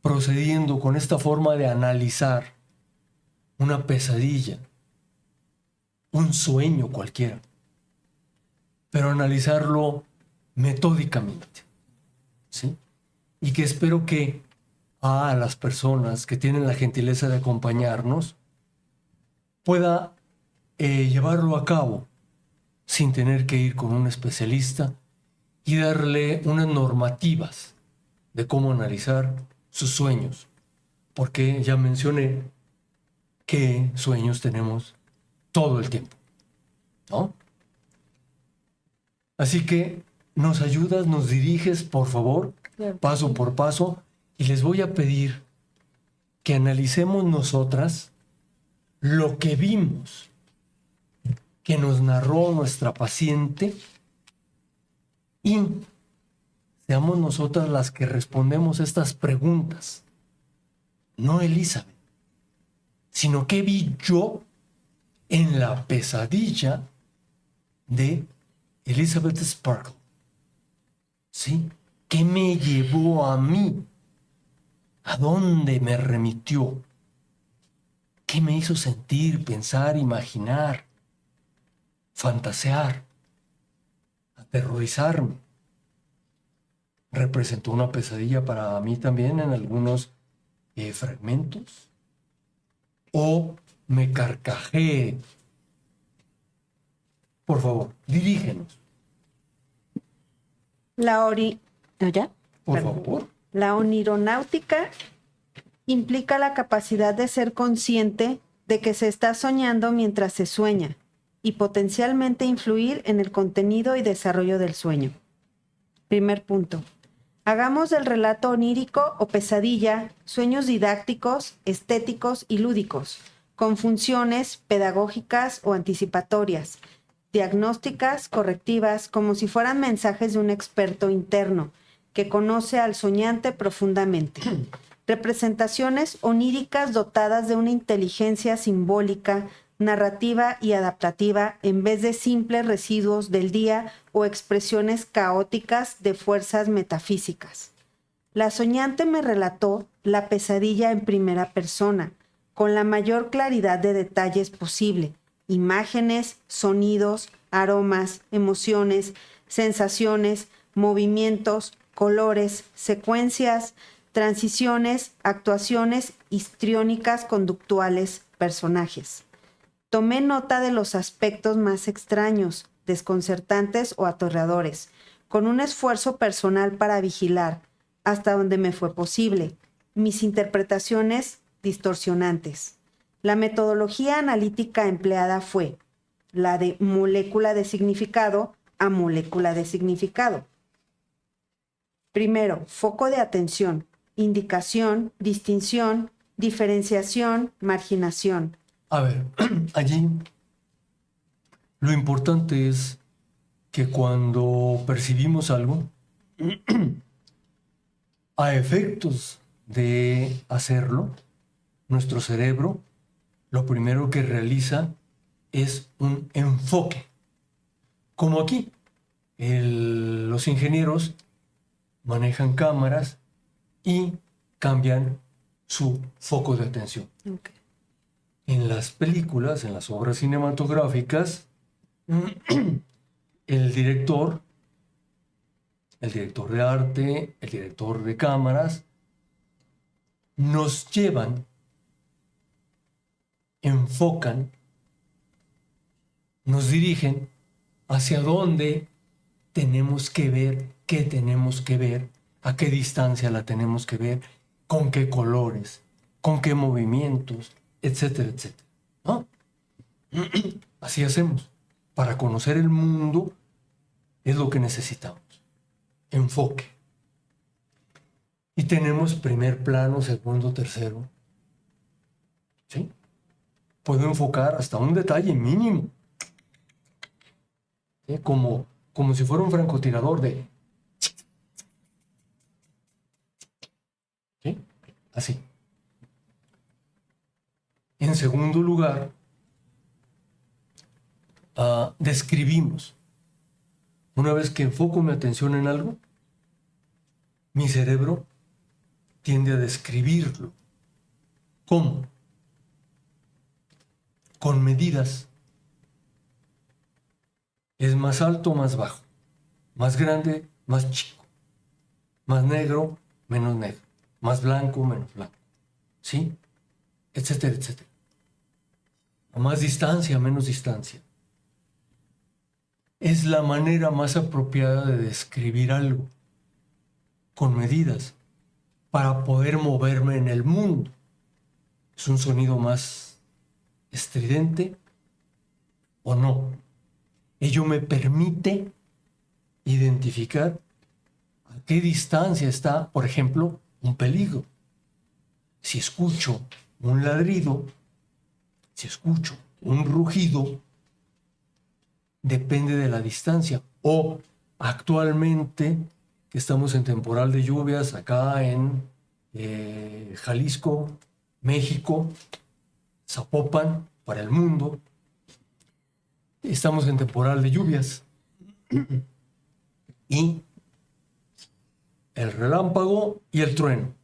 procediendo con esta forma de analizar una pesadilla, un sueño cualquiera, pero analizarlo metódicamente, ¿sí? Y que espero que a las personas que tienen la gentileza de acompañarnos pueda llevarlo a cabo sin tener que ir con un especialista y darle unas normativas de cómo analizar sus sueños, porque ya mencioné que sueños tenemos todo el tiempo, ¿no? Así que nos ayudas, nos diriges, por favor, paso por paso, y les voy a pedir que analicemos nosotras lo que vimos, que nos narró nuestra paciente, y seamos nosotras las que respondemos estas preguntas. No Elizabeth, sino qué vi yo en la pesadilla de Elizabeth Sparkle. ¿Sí? ¿Qué me llevó a mí? ¿A dónde me remitió? ¿Qué me hizo sentir, pensar, imaginar, fantasear, aterrorizarme? Representó una pesadilla para mí también en algunos fragmentos. O me carcajeé. Por favor, dirígenos. ¿Ya? Por Perdón. favor. La onironáutica implica la capacidad de ser consciente de que se está soñando mientras se sueña y potencialmente influir en el contenido y desarrollo del sueño. Primer punto. Hagamos del relato onírico o pesadilla sueños didácticos, estéticos y lúdicos, con funciones pedagógicas o anticipatorias, diagnósticas, correctivas, como si fueran mensajes de un experto interno que conoce al soñante profundamente. Representaciones oníricas dotadas de una inteligencia simbólica, narrativa y adaptativa en vez de simples residuos del día o expresiones caóticas de fuerzas metafísicas. La soñante me relató la pesadilla en primera persona, con la mayor claridad de detalles posible, imágenes, sonidos, aromas, emociones, sensaciones, movimientos, colores, secuencias, transiciones, actuaciones histriónicas conductuales, personajes. Tomé nota de los aspectos más extraños, desconcertantes o aterradores, con un esfuerzo personal para vigilar, hasta donde me fue posible, mis interpretaciones distorsionantes. La metodología analítica empleada fue la de molécula de significado a molécula de significado. Primero, foco de atención, indicación, distinción, diferenciación, marginación. A ver, allí lo importante es que cuando percibimos algo, a efectos de hacerlo, nuestro cerebro lo primero que realiza es un enfoque. Como aquí, los ingenieros manejan cámaras y cambian su foco de atención. Okay. En las películas, en las obras cinematográficas, el director de arte, el director de cámaras, nos llevan, enfocan, nos dirigen hacia dónde tenemos que ver, qué tenemos que ver, a qué distancia la tenemos que ver, con qué colores, con qué movimientos, etcétera, etcétera, ¿no? Así hacemos. Para conocer el mundo es lo que necesitamos. Enfoque. Y tenemos primer plano, segundo, tercero. ¿Sí? Puedo enfocar hasta un detalle mínimo. ¿Sí? Como si fuera un francotirador de... ¿Sí? Así. En segundo lugar, describimos. Una vez que enfoco mi atención en algo, mi cerebro tiende a describirlo. ¿Cómo? Con medidas. Es más alto o más bajo, más grande, más chico, más negro, menos negro, más blanco, menos blanco, ¿sí? Etcétera, etcétera. A más distancia, menos distancia. Es la manera más apropiada de describir algo, con medidas, para poder moverme en el mundo. ¿Es un sonido más estridente o no? Ello me permite identificar a qué distancia está, por ejemplo, un peligro. Si escucho un ladrido, si escucho un rugido, depende de la distancia. O actualmente, que estamos en temporal de lluvias acá en Jalisco, México, Zapopan, para el mundo, estamos en temporal de lluvias. Y el relámpago y el trueno.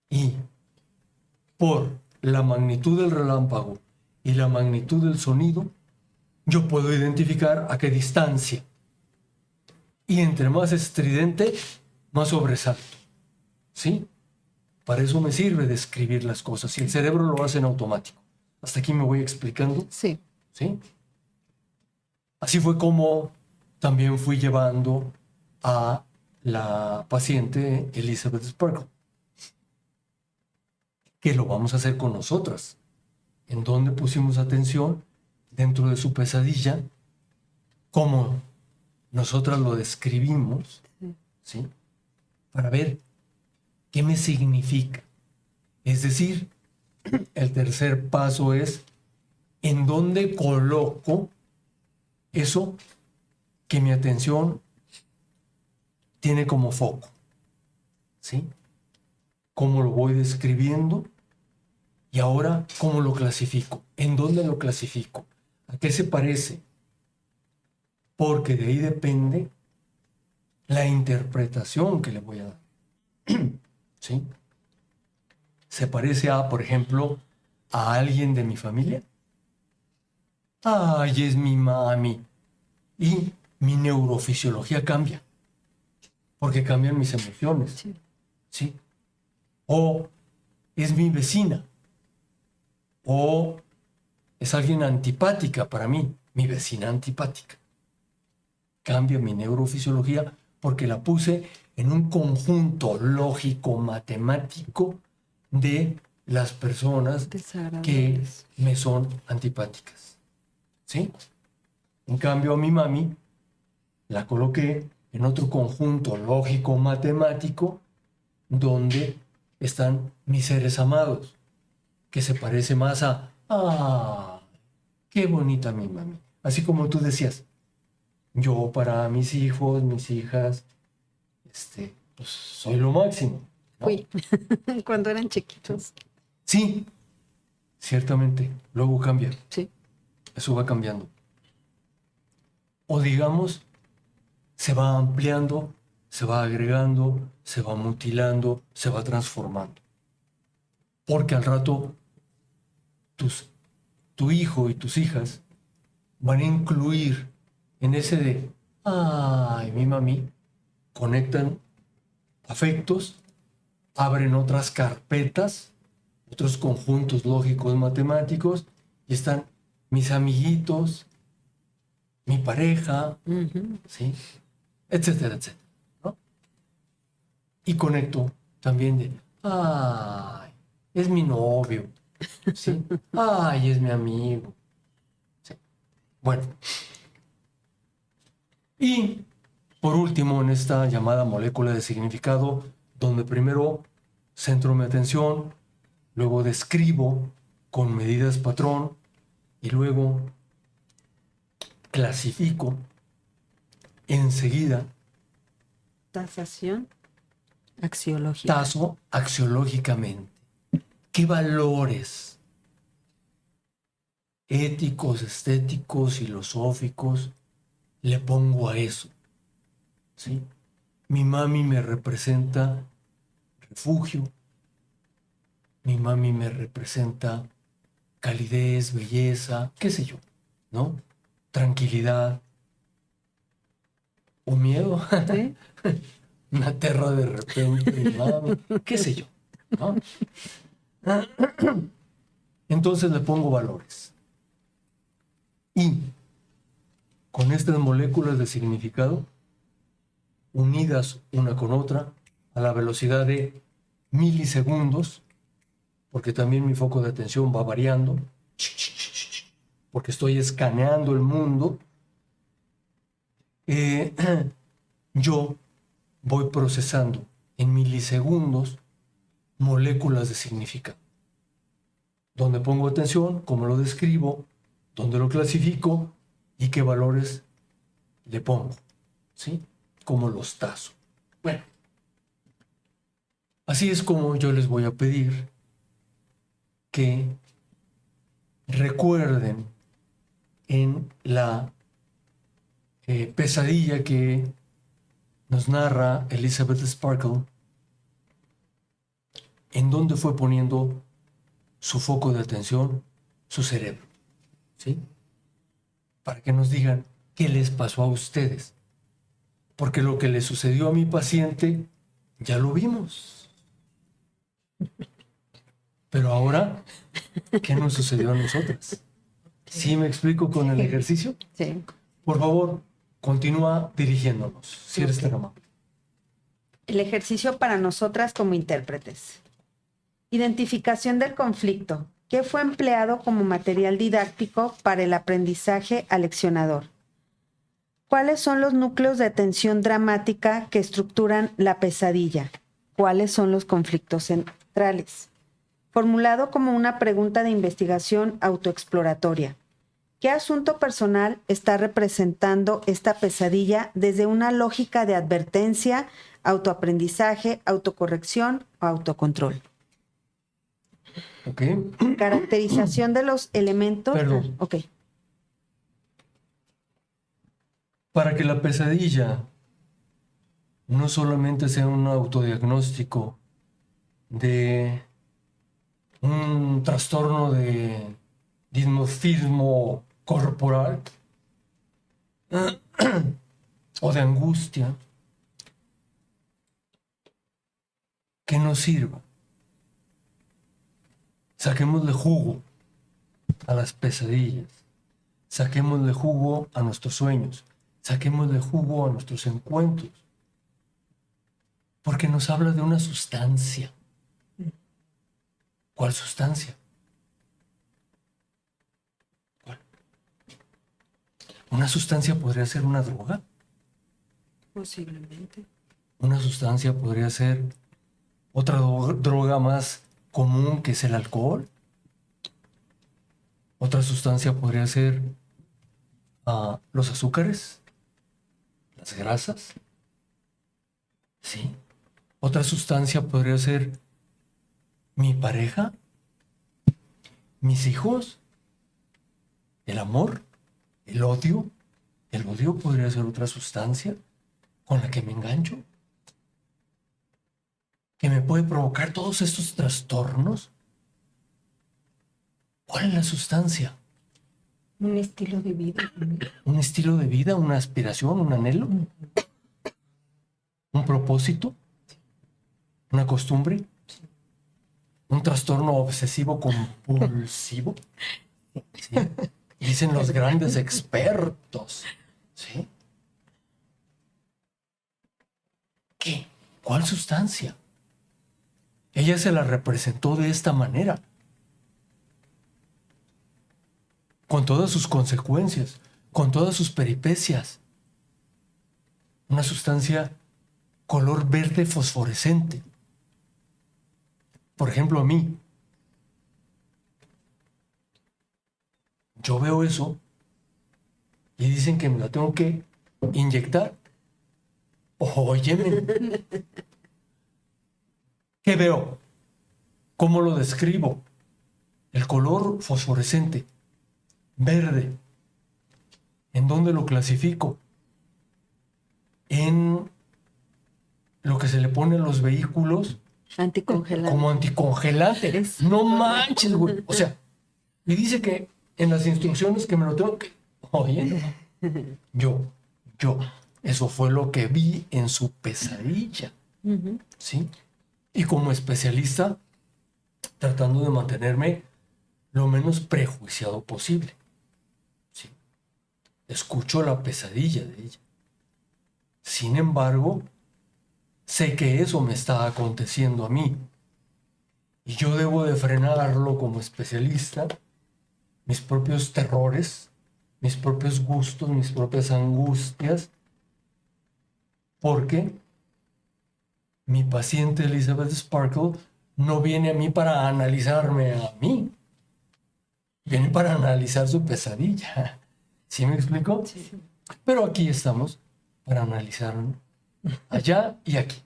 Y por la magnitud del relámpago y la magnitud del sonido, yo puedo identificar a qué distancia. Y entre más estridente, más sobresalto. ¿Sí? Para eso me sirve describir las cosas. Y el cerebro lo hace en automático. ¿Hasta aquí me voy explicando? Sí. ¿Sí? Así fue como también fui llevando a la paciente Elizabeth Sparkle. Que lo vamos a hacer con nosotras. En donde pusimos atención dentro de su pesadilla, cómo nosotras lo describimos, ¿sí? Para ver qué me significa. Es decir, el tercer paso es en dónde coloco eso que mi atención tiene como foco, ¿sí? Cómo lo voy describiendo y ahora cómo lo clasifico, en dónde lo clasifico, a qué se parece, porque de ahí depende la interpretación que le voy a dar. ¿Sí? ¿Se parece a, por ejemplo, a alguien de mi familia? Ay, es mi mami. Y mi neurofisiología cambia, porque cambian mis emociones. Sí. ¿Sí? O es mi vecina. O es alguien antipática para mí, mi vecina antipática. Cambia mi neurofisiología porque la puse en un conjunto lógico, matemático de las personas que Desagradables. me son antipáticas. ¿Sí? En cambio, a mi mami la coloqué en otro conjunto lógico, matemático, donde están mis seres amados, que se parece más a, ¡ah! ¡Qué bonita mi mami! Así como tú decías, yo para mis hijos, mis hijas, pues soy lo máximo, ¿no? Fui. Cuando eran chiquitos. Sí, ciertamente, luego cambia. Sí. Eso va cambiando. O digamos, se va ampliando, se va agregando, se va mutilando, se va transformando. Porque al rato tu hijo y tus hijas van a incluir en ese de, ay, mi mami, conectan afectos, abren otras carpetas, otros conjuntos lógicos matemáticos, y están mis amiguitos, mi pareja, ¿sí? Etcétera, etcétera, ¿no? Y conecto también de, ay, es mi novio, ¿sí? Ay, es mi amigo. ¿Sí? Bueno. Y por último, en esta llamada molécula de significado, donde primero centro mi atención, luego describo con medidas patrón y luego clasifico enseguida. Tasación axiológica. Taso axiológicamente. ¿Qué valores éticos, estéticos, filosóficos le pongo a eso? ¿Sí? Mi mami me representa refugio. Mi mami me representa calidez, belleza, qué sé yo, ¿no? Tranquilidad. O miedo. ¿Sí? Me aterra de repente, mi mami, qué sé yo, ¿no? Entonces le pongo valores. Y con estas moléculas de significado, unidas una con otra, a la velocidad de milisegundos, porque también mi foco de atención va variando, porque estoy escaneando el mundo, yo voy procesando en milisegundos moléculas de significado. Donde pongo atención, cómo lo describo, dónde lo clasifico y qué valores le pongo, ¿sí? Cómo los tazo. Bueno, así es como yo les voy a pedir que recuerden en la pesadilla que nos narra Elizabeth Sparkle en dónde fue poniendo su foco de atención, su cerebro, ¿sí? Para que nos digan qué les pasó a ustedes. Porque lo que le sucedió a mi paciente ya lo vimos. Pero ahora, ¿qué nos sucedió a nosotras? ¿Sí me explico con el ejercicio? Sí. Por favor, continúa dirigiéndonos, si eres tan amable. El ejercicio para nosotras como intérpretes. Identificación del conflicto. ¿Qué fue empleado como material didáctico para el aprendizaje aleccionador? ¿Cuáles son los núcleos de tensión dramática que estructuran la pesadilla? ¿Cuáles son los conflictos centrales? Formulado como una pregunta de investigación autoexploratoria. ¿Qué asunto personal está representando esta pesadilla desde una lógica de advertencia, autoaprendizaje, autocorrección o autocontrol? ¿Ok? Caracterización de los elementos. Perdón. Ok. Para que la pesadilla no solamente sea un autodiagnóstico de un trastorno de dismorfismo corporal o de angustia, que nos sirva. Saquémosle jugo a las pesadillas, saquémosle jugo a nuestros sueños, saquémosle jugo a nuestros encuentros, porque nos habla de una sustancia. ¿Cuál sustancia? ¿Cuál? ¿Una sustancia podría ser una droga? Posiblemente. Una sustancia podría ser otra droga más común que es el alcohol. Otra sustancia podría ser los azúcares, las grasas. Sí. Otra sustancia podría ser mi pareja, mis hijos, el amor, el odio. El odio podría ser otra sustancia con la que me engancho, que me puede provocar todos estos trastornos. ¿Cuál es la sustancia? Un estilo de vida. ¿Un estilo de vida, una aspiración, un anhelo? ¿Un propósito? ¿Una costumbre? ¿Un trastorno obsesivo compulsivo? ¿Sí? Dicen los grandes expertos. ¿Sí? ¿Qué? ¿Cuál sustancia? Ella se la representó de esta manera, con todas sus consecuencias, con todas sus peripecias. Una sustancia color verde fosforescente. Por ejemplo, a mí, yo veo eso y dicen que me la tengo que inyectar. Óyeme. ¿Qué veo? ¿Cómo lo describo? El color fosforescente, verde. ¿En dónde lo clasifico? En lo que se le pone a los vehículos. Anticongelante. Como anticongelante. No manches, güey. O sea, y dice que en las instrucciones que me lo tengo que... Oye, yo. Eso fue lo que vi en su pesadilla. ¿Sí? Y como especialista, tratando de mantenerme lo menos prejuiciado posible. ¿Sí? Escucho la pesadilla de ella. Sin embargo, sé que eso me está aconteciendo a mí. Y yo debo de frenarlo como especialista, mis propios terrores, mis propios gustos, mis propias angustias, porque mi paciente Elizabeth Sparkle no viene a mí para analizarme a mí, viene para analizar su pesadilla. ¿Sí me explico? Sí. Pero aquí estamos para analizar allá y aquí,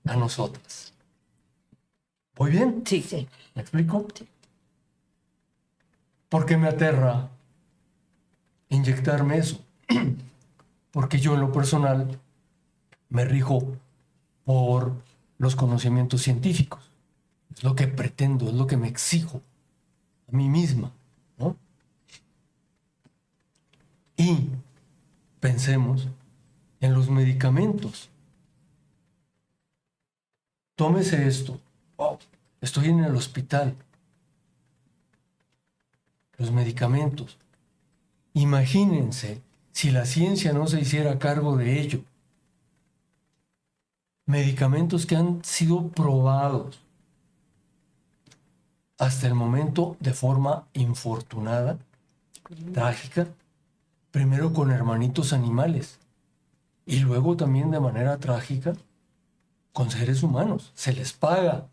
a nosotras. ¿Voy bien? Sí, sí. ¿Me explico? Sí. ¿Por qué me aterra inyectarme eso? Porque yo en lo personal me rijo por los conocimientos científicos. Es lo que pretendo, es lo que me exijo a mí misma, ¿no? Y pensemos en los medicamentos. Tómese esto. Oh, estoy en el hospital. Los medicamentos. Imagínense si la ciencia no se hiciera cargo de ello. Medicamentos que han sido probados hasta el momento de forma infortunada, trágica, primero con hermanitos animales y luego también de manera trágica con seres humanos. Se les paga,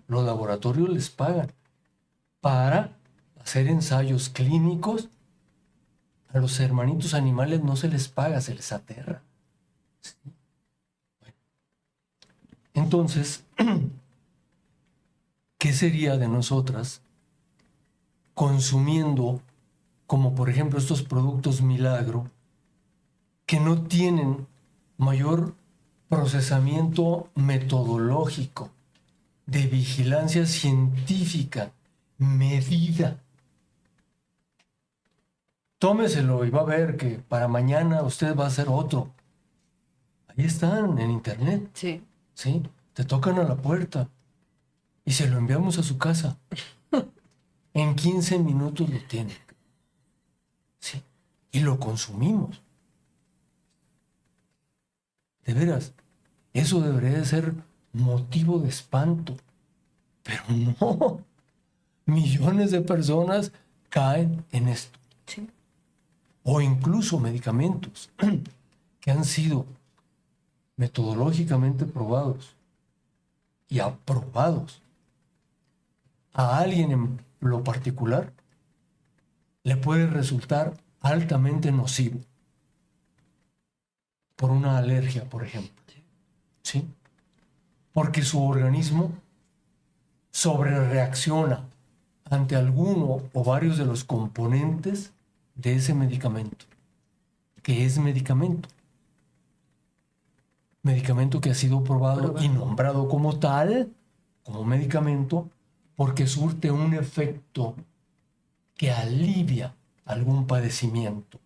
los laboratorios les pagan para hacer ensayos clínicos. A los hermanitos animales no se les paga, se les aterra. ¿Sí? Bueno. Entonces, ¿qué sería de nosotras consumiendo, como por ejemplo estos productos milagro, que no tienen mayor procesamiento metodológico, de vigilancia científica, medida? Tómeselo y va a ver que para mañana usted va a hacer otro. Ahí están en internet. Sí. Sí, te tocan a la puerta y se lo enviamos a su casa. En 15 minutos lo tienen. Sí, y lo consumimos. De veras, eso debería de ser motivo de espanto. Pero no. Millones de personas caen en esto. Sí. O incluso medicamentos que han sido metodológicamente probados y aprobados. A alguien en lo particular le puede resultar altamente nocivo por una alergia, por ejemplo. ¿Sí? Porque su organismo sobrereacciona ante alguno o varios de los componentes de ese medicamento, que es medicamento. Medicamento que ha sido probado y nombrado como tal, como medicamento, porque surte un efecto que alivia algún padecimiento.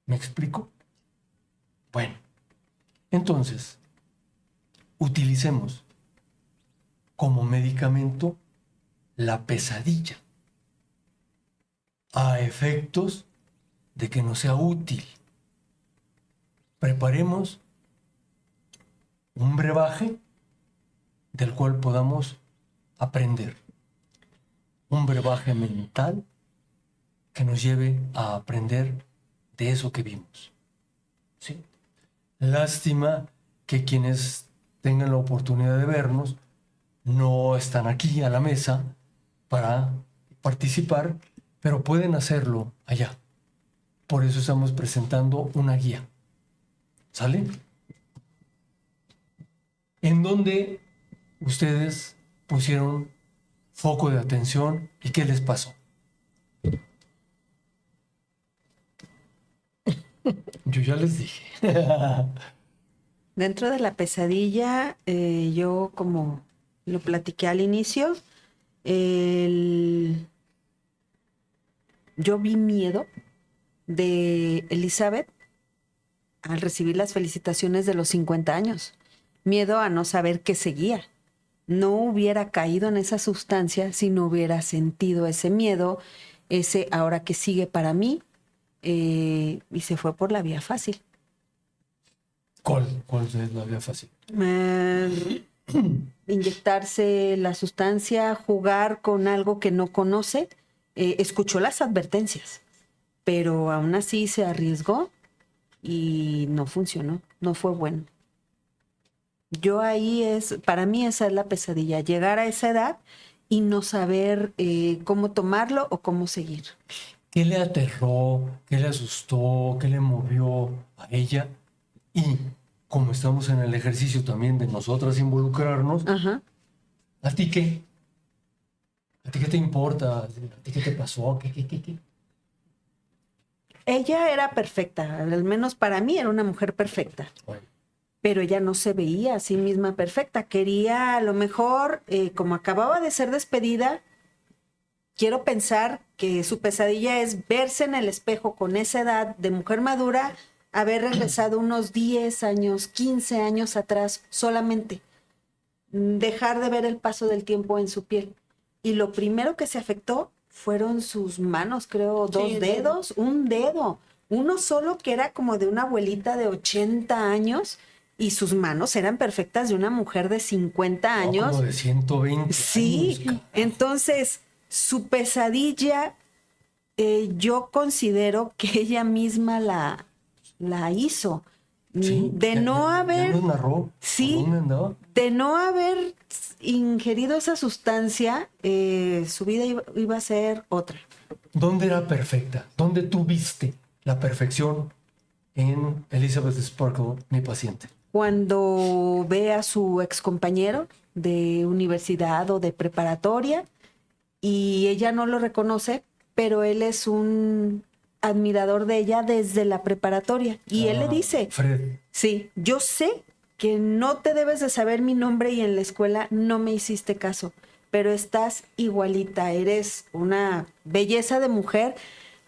¿Me explico? Bueno, entonces, utilicemos como medicamento la pesadilla, a efectos de que nos sea útil. Preparemos un brebaje del cual podamos aprender. Un brebaje mental que nos lleve a aprender de eso que vimos. ¿Sí? Lástima que quienes tengan la oportunidad de vernos no están aquí a la mesa para participar, pero pueden hacerlo allá. Por eso estamos presentando una guía. ¿Sale? En donde ustedes pusieron foco de atención y qué les pasó. Yo ya les dije. Dentro de la pesadilla, yo como lo platiqué al inicio, yo vi miedo de Elizabeth al recibir las felicitaciones de los 50 años. Miedo a no saber qué seguía. No hubiera caído en esa sustancia si no hubiera sentido ese miedo, ese ahora que sigue para mí, y se fue por la vía fácil. ¿Cuál es la vía fácil? Inyectarse la sustancia, jugar con algo que no conoce. Escuchó las advertencias, pero aún así se arriesgó y no funcionó, no fue bueno. Para mí esa es la pesadilla, llegar a esa edad y no saber cómo tomarlo o cómo seguir. ¿Qué le aterró? ¿Qué le asustó? ¿Qué le movió a ella? Y como estamos en el ejercicio también de nosotras involucrarnos, Ajá. ¿A ti qué? ¿A ti qué te importa? ¿A ti qué te pasó? ¿Qué? Ella era perfecta, al menos para mí era una mujer perfecta. Bueno, Pero ella no se veía a sí misma perfecta. Quería, a lo mejor, como acababa de ser despedida, quiero pensar que su pesadilla es verse en el espejo con esa edad de mujer madura, haber regresado unos 10 años, 15 años atrás solamente. Dejar de ver el paso del tiempo en su piel. Y lo primero que se afectó fueron sus manos, creo, dos dedos, un dedo. Uno solo que era como de una abuelita de 80 años y sus manos eran perfectas de una mujer de 50 años. como de 120 Sí, años, cabrón. entonces su pesadilla, yo considero que ella misma la hizo. Sí, De ya- no ya haber, nos narró sí, por dónde andaba. de no haber ingerido esa sustancia, su vida iba a ser otra. ¿Dónde era perfecta? ¿Dónde tú viste la perfección en Elizabeth Sparkle, mi paciente? Cuando ve a su excompañero de universidad o de preparatoria y ella no lo reconoce, pero él es un admirador de ella desde la preparatoria y él le dice, Fred, sí, yo sé que no te debes de saber mi nombre y en la escuela no me hiciste caso, pero estás igualita, eres una belleza de mujer.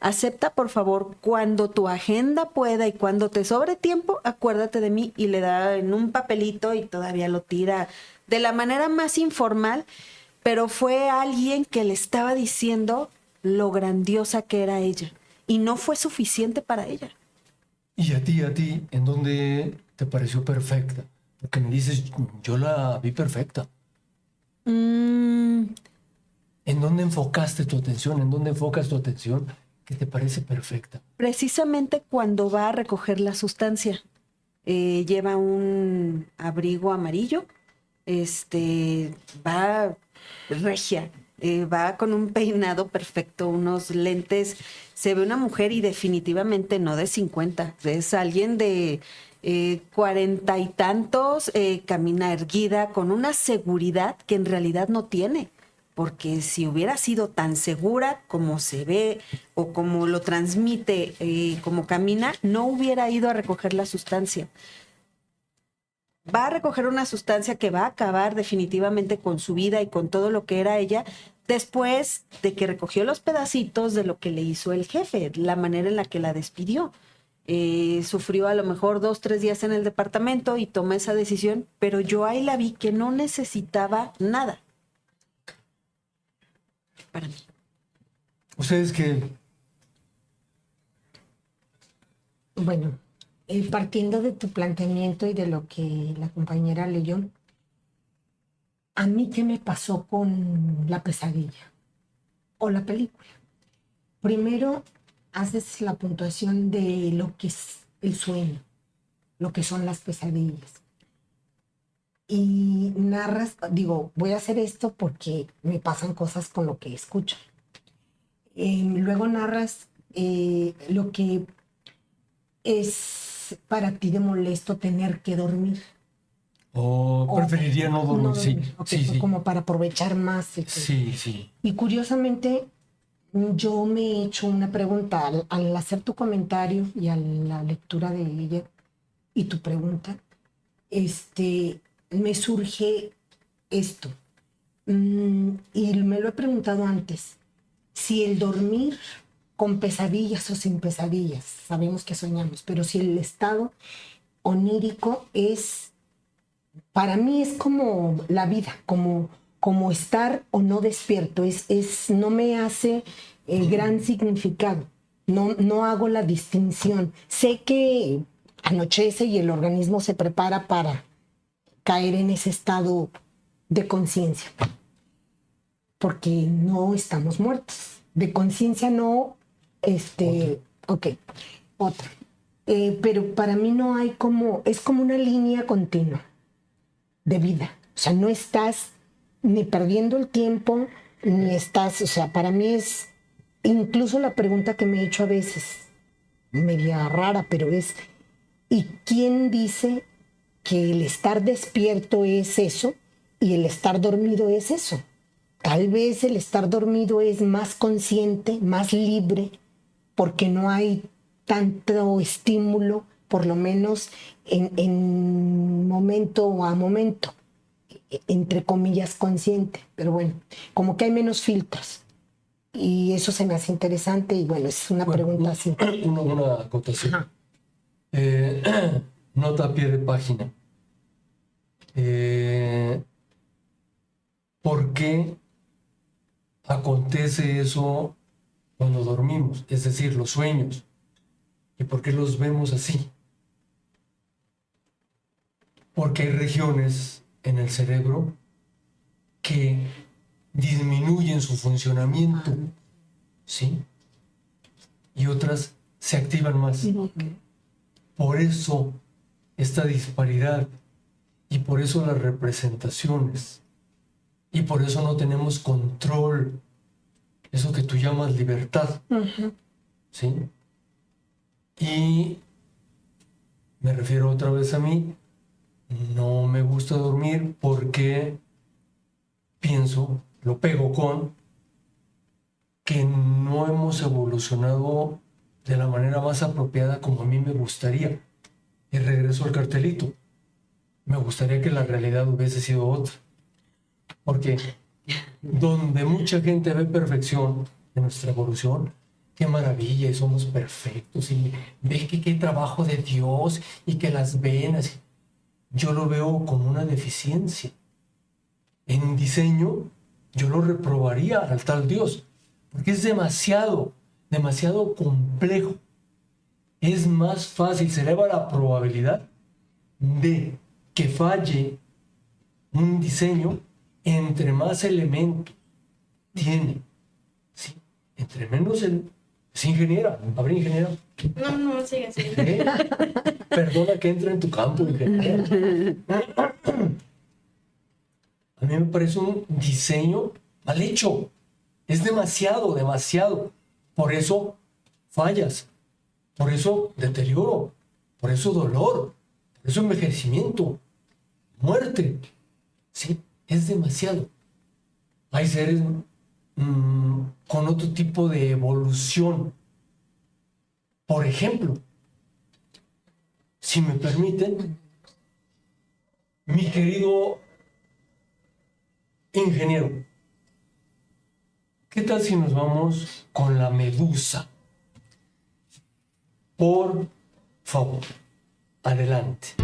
Acepta, por favor, cuando tu agenda pueda y cuando te sobre tiempo, acuérdate de mí, y le da en un papelito y todavía lo tira de la manera más informal, pero fue alguien que le estaba diciendo lo grandiosa que era ella y no fue suficiente para ella. y a ti, ¿en dónde te pareció perfecta? Porque me dices, yo la vi perfecta. Mm, ¿En dónde enfocaste tu atención? ¿En dónde enfocas tu atención que te parece perfecta? precisamente cuando va a recoger la sustancia. Lleva un abrigo amarillo, va regia, va con un peinado perfecto, unos lentes. Se ve una mujer y definitivamente no de 50, es alguien de 40 y tantos, camina erguida con una seguridad que en realidad no tiene. Porque si hubiera sido tan segura como se ve o como lo transmite, como camina, no hubiera ido a recoger la sustancia. Va a recoger una sustancia que va a acabar definitivamente con su vida y con todo lo que era ella, después de que recogió los pedacitos de lo que le hizo el jefe, la manera en la que la despidió. Sufrió a lo mejor 2, 3 días en el departamento y tomó esa decisión, pero yo ahí la vi que no necesitaba nada. Para mí. ¿Ustedes qué? Bueno, partiendo de tu planteamiento y de lo que la compañera leyó, ¿a mí qué me pasó con la pesadilla o la película? Primero, haces la puntuación de lo que es el sueño, lo que son las pesadillas. Y narras, digo, voy a hacer esto porque me pasan cosas con lo que escucho. Luego narras lo que es para ti de molesto tener que dormir. O preferiría no dormir, No sí. dormir, ok, Sí, sí. como para aprovechar más. Sí, sí. Y curiosamente, yo me he hecho una pregunta al hacer tu comentario y a la lectura de ella y tu pregunta, me surge esto. Y me lo he preguntado antes. Si el dormir con pesadillas o sin pesadillas, sabemos que soñamos, pero si el estado onírico es, para mí es como la vida, como estar o no despierto, no me hace gran significado, no hago la distinción. Sé que anochece y el organismo se prepara para caer en ese estado de conciencia, porque no estamos muertos. De conciencia no, ok, otra. Pero para mí no hay es como una línea continua de vida. O sea, no estás ni perdiendo el tiempo, ni estás, o sea, para mí es, incluso la pregunta que me he hecho a veces, media rara, pero es, ¿y quién dice que el estar despierto es eso y el estar dormido es eso? Tal vez el estar dormido es más consciente, más libre, porque no hay tanto estímulo, por lo menos en momento a momento, entre comillas consciente, pero bueno, como que hay menos filtros. Y eso se me hace interesante y bueno, es una pregunta así. Una acotación. Nota a pie de página. ¿Por qué acontece eso cuando dormimos? Es decir, los sueños. ¿Y por qué los vemos así? Porque hay regiones en el cerebro que disminuyen su funcionamiento, ¿sí? Y otras se activan más. Por eso esta disparidad y por eso las representaciones y por eso no tenemos control, eso que tú llamas libertad, ¿sí? Y me refiero otra vez a mí, no me gusta dormir porque pienso, lo pego con que no hemos evolucionado de la manera más apropiada como a mí me gustaría. Y regreso al cartelito. Me gustaría que la realidad hubiese sido otra. Porque donde mucha gente ve perfección en nuestra evolución, qué maravilla, y somos perfectos, y ve que qué trabajo de Dios, y que las venas, yo lo veo como una deficiencia. En diseño, yo lo reprobaría al tal Dios, porque es demasiado complejo. Es más fácil, se eleva la probabilidad de que falle un diseño entre más elementos tiene. ¿Sí? Entre menos es ingeniera, habrá ingeniera. No, sigue. Perdona que entre en tu campo, ingeniera. A mí me parece un diseño mal hecho. Es demasiado. Por eso fallas. Por eso deterioro, por eso dolor, por eso envejecimiento, muerte. Sí, es demasiado. Hay seres con otro tipo de evolución. Por ejemplo, si me permiten, mi querido ingeniero, ¿qué tal si nos vamos con la medusa? Por favor, adelante.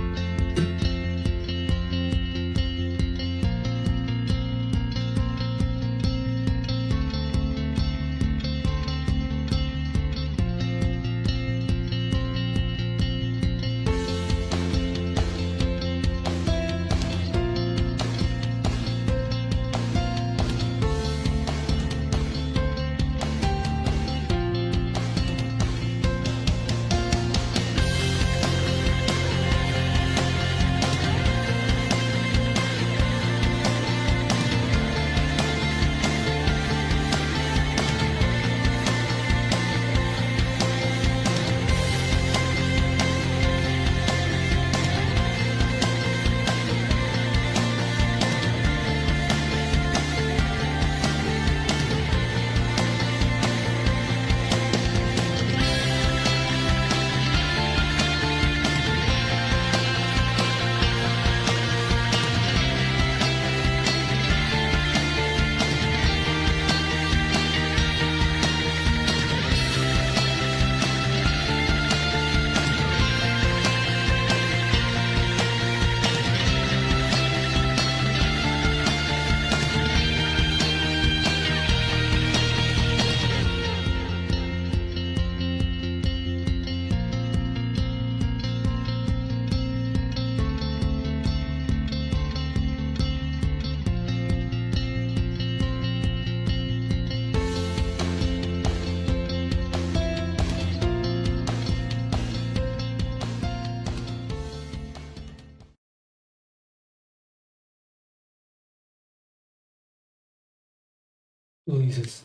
Tú dices,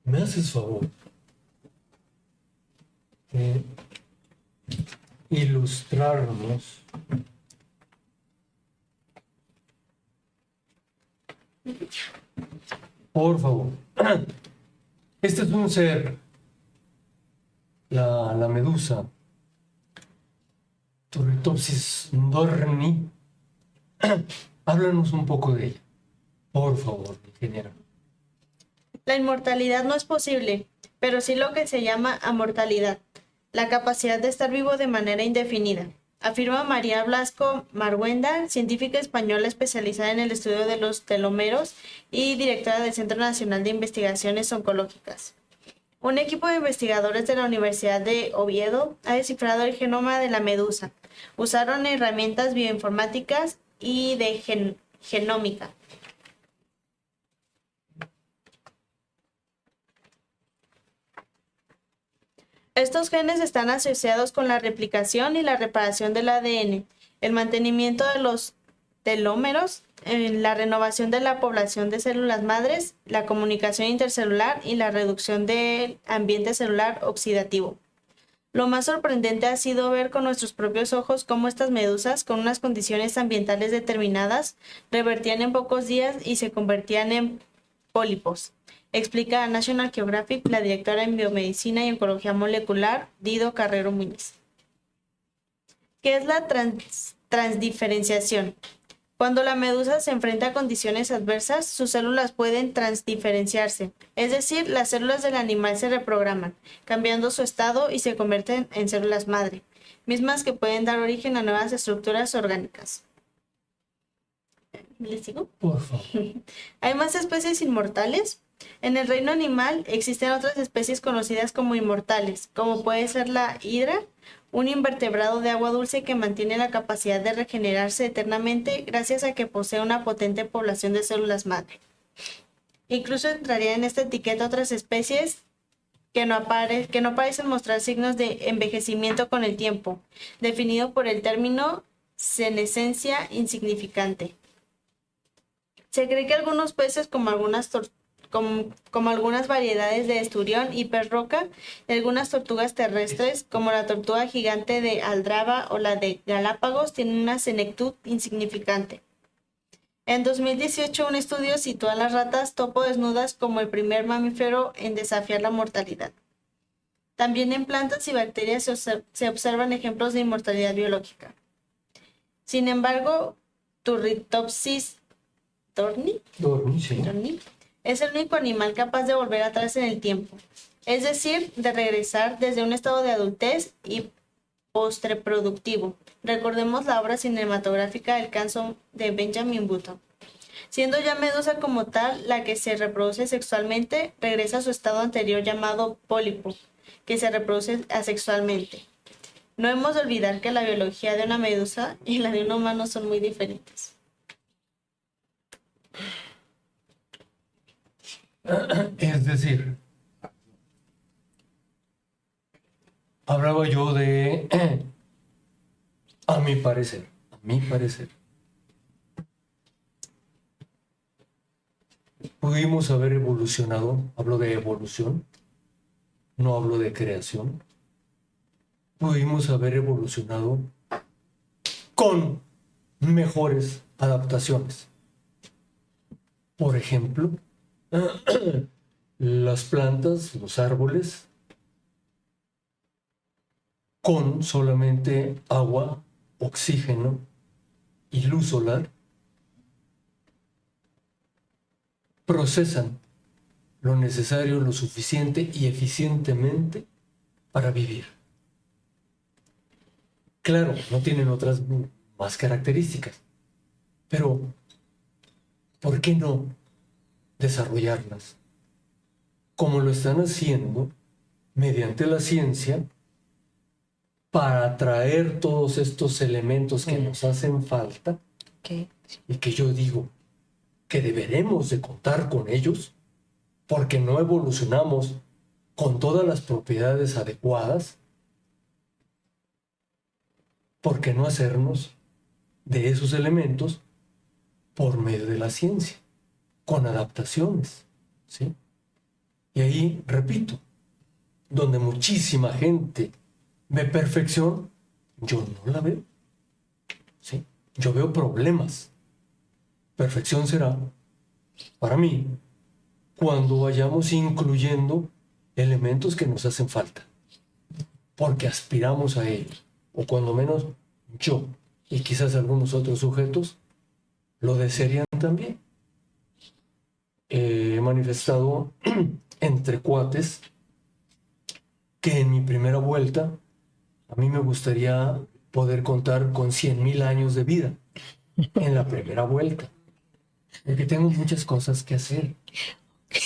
¿me haces favor de ilustrarnos por favor? Este es un ser la medusa Turritopsis dorni, háblanos un poco de ella, por favor, ingeniero. La inmortalidad no es posible, pero sí lo que se llama amortalidad, la capacidad de estar vivo de manera indefinida, afirma María Blasco Marguenda, científica española especializada en el estudio de los telómeros y directora del Centro Nacional de Investigaciones Oncológicas. Un equipo de investigadores de la Universidad de Oviedo ha descifrado el genoma de la medusa. Usaron herramientas bioinformáticas y de genómica. Estos genes están asociados con la replicación y la reparación del ADN, el mantenimiento de los telómeros, la renovación de la población de células madres, la comunicación intercelular y la reducción del ambiente celular oxidativo. Lo más sorprendente ha sido ver con nuestros propios ojos cómo estas medusas, con unas condiciones ambientales determinadas, revertían en pocos días y se convertían en pólipos, explica a National Geographic la directora en Biomedicina y Oncología Molecular, Dido Carrero Muñiz. ¿Qué es la transdiferenciación? Cuando la medusa se enfrenta a condiciones adversas, sus células pueden transdiferenciarse, es decir, las células del animal se reprograman, cambiando su estado y se convierten en células madre, mismas que pueden dar origen a nuevas estructuras orgánicas. ¿Les sigo? Por favor. ¿Hay más especies inmortales? En el reino animal existen otras especies conocidas como inmortales, como puede ser la hidra, un invertebrado de agua dulce que mantiene la capacidad de regenerarse eternamente gracias a que posee una potente población de células madre. Incluso entraría en esta etiqueta otras especies que no parecen mostrar signos de envejecimiento con el tiempo, definido por el término senescencia insignificante. Se cree que algunos peces, como algunas variedades de esturión y pez roca, y algunas tortugas terrestres, como la tortuga gigante de Aldraba o la de Galápagos, tienen una senectud insignificante. En 2018, un estudio situó a las ratas topo desnudas como el primer mamífero en desafiar la mortalidad. También en plantas y bacterias se observan ejemplos de inmortalidad biológica. Sin embargo, Turritopsis dorni es el único animal capaz de volver atrás en el tiempo, es decir, de regresar desde un estado de adultez y postreproductivo. Recordemos la obra cinematográfica El canso de Benjamin Button. Siendo ya medusa como tal, la que se reproduce sexualmente regresa a su estado anterior llamado pólipo, que se reproduce asexualmente. No hemos de olvidar que la biología de una medusa y la de un humano son muy diferentes. Es decir, hablaba yo de, a mi parecer, pudimos haber evolucionado, hablo de evolución, no hablo de creación, pudimos haber evolucionado con mejores adaptaciones. Por ejemplo, las plantas, los árboles, con solamente agua, oxígeno y luz solar, procesan lo necesario, lo suficiente y eficientemente para vivir. Claro, no tienen otras más características, pero ¿por qué no desarrollarlas como lo están haciendo mediante la ciencia para traer todos estos elementos que nos hacen falta y que yo digo que deberemos de contar con ellos porque no evolucionamos con todas las propiedades adecuadas? ¿Por qué no hacernos de esos elementos por medio de la ciencia, con adaptaciones? ¿Sí? Y ahí, repito, donde muchísima gente ve perfección, yo no la veo. ¿Sí? Yo veo problemas. Perfección será, para mí, cuando vayamos incluyendo elementos que nos hacen falta. porque aspiramos a ellos, o cuando menos yo y quizás algunos otros sujetos lo desearían también. He manifestado entre cuates que en mi primera vuelta a mí me gustaría poder contar con 100,000 años de vida en la primera vuelta, porque tengo muchas cosas que hacer.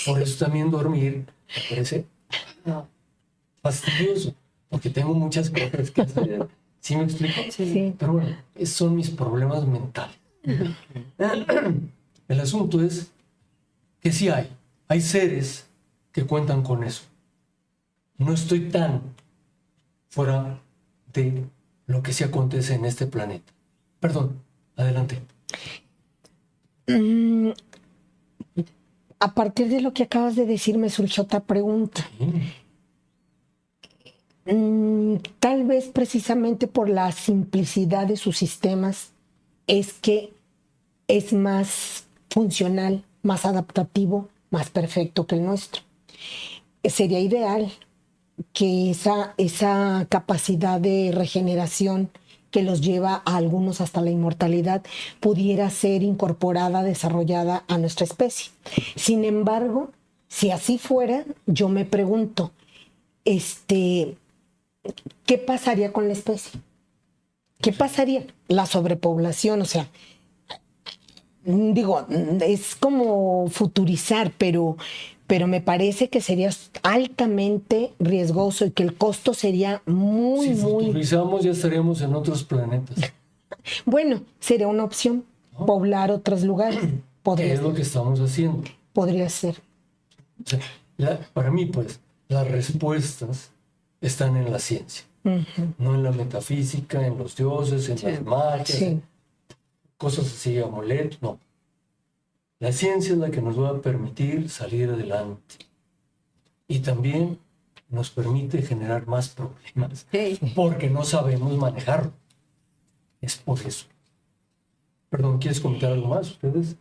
Por eso también dormir me parece fastidioso, porque tengo muchas cosas que hacer. ¿Sí me explico? Sí. Pero bueno, esos son mis problemas mentales. El asunto es que sí hay seres que cuentan con eso. No estoy tan fuera de lo que sí acontece en este planeta. Perdón, adelante. A partir de lo que acabas de decir me surgió otra pregunta. Tal vez precisamente por la simplicidad de sus sistemas es que es más funcional, más adaptativo, más perfecto que el nuestro. Sería ideal que esa capacidad de regeneración que los lleva a algunos hasta la inmortalidad pudiera ser incorporada, desarrollada a nuestra especie. Sin embargo, si así fuera, yo me pregunto, ¿qué pasaría con la especie? ¿Qué pasaría? La sobrepoblación, o sea, digo, es como futurizar, pero me parece que sería altamente riesgoso y que el costo sería muy, Si muy... futurizamos ya estaríamos en otros planetas. Bueno, sería una opción, poblar otros lugares. ¿Qué Podría es lo que estamos haciendo? Podría ser. O sea, para mí, pues, las respuestas están en la ciencia, no en la metafísica, en los dioses, en las magias, Sí. cosas así, amuletos, no. La ciencia es la que nos va a permitir salir adelante. Y también nos permite generar más problemas, porque no sabemos manejarlo. Es por eso. Perdón, ¿quieres comentar algo más ustedes?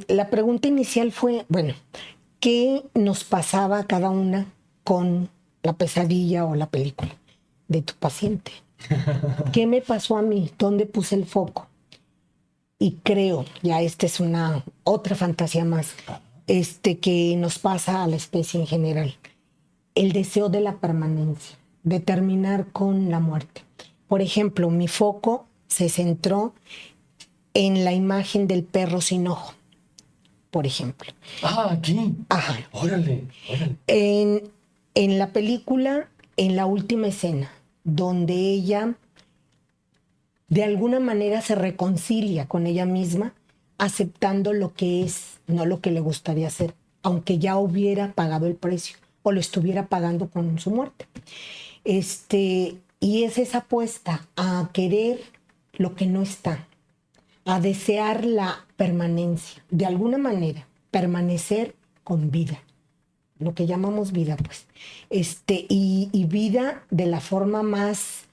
La pregunta inicial fue, bueno, ¿qué nos pasaba a cada una con la pesadilla o la película de tu paciente? ¿Qué me pasó a mí? ¿Dónde puse el foco? Y creo, ya esta es otra fantasía más, que nos pasa a la especie en general. El deseo de la permanencia, de terminar con la muerte. Por ejemplo, mi foco se centró en la imagen del perro sin ojo, por ejemplo. Ah, aquí. Ajá. Órale. En la película, en la última escena, donde ella de alguna manera se reconcilia con ella misma, aceptando lo que es, no lo que le gustaría hacer, aunque ya hubiera pagado el precio o lo estuviera pagando con su muerte. Y es esa apuesta a querer lo que no está, a desear la permanencia, de alguna manera, permanecer con vida, lo que llamamos vida, pues. Y vida de la forma más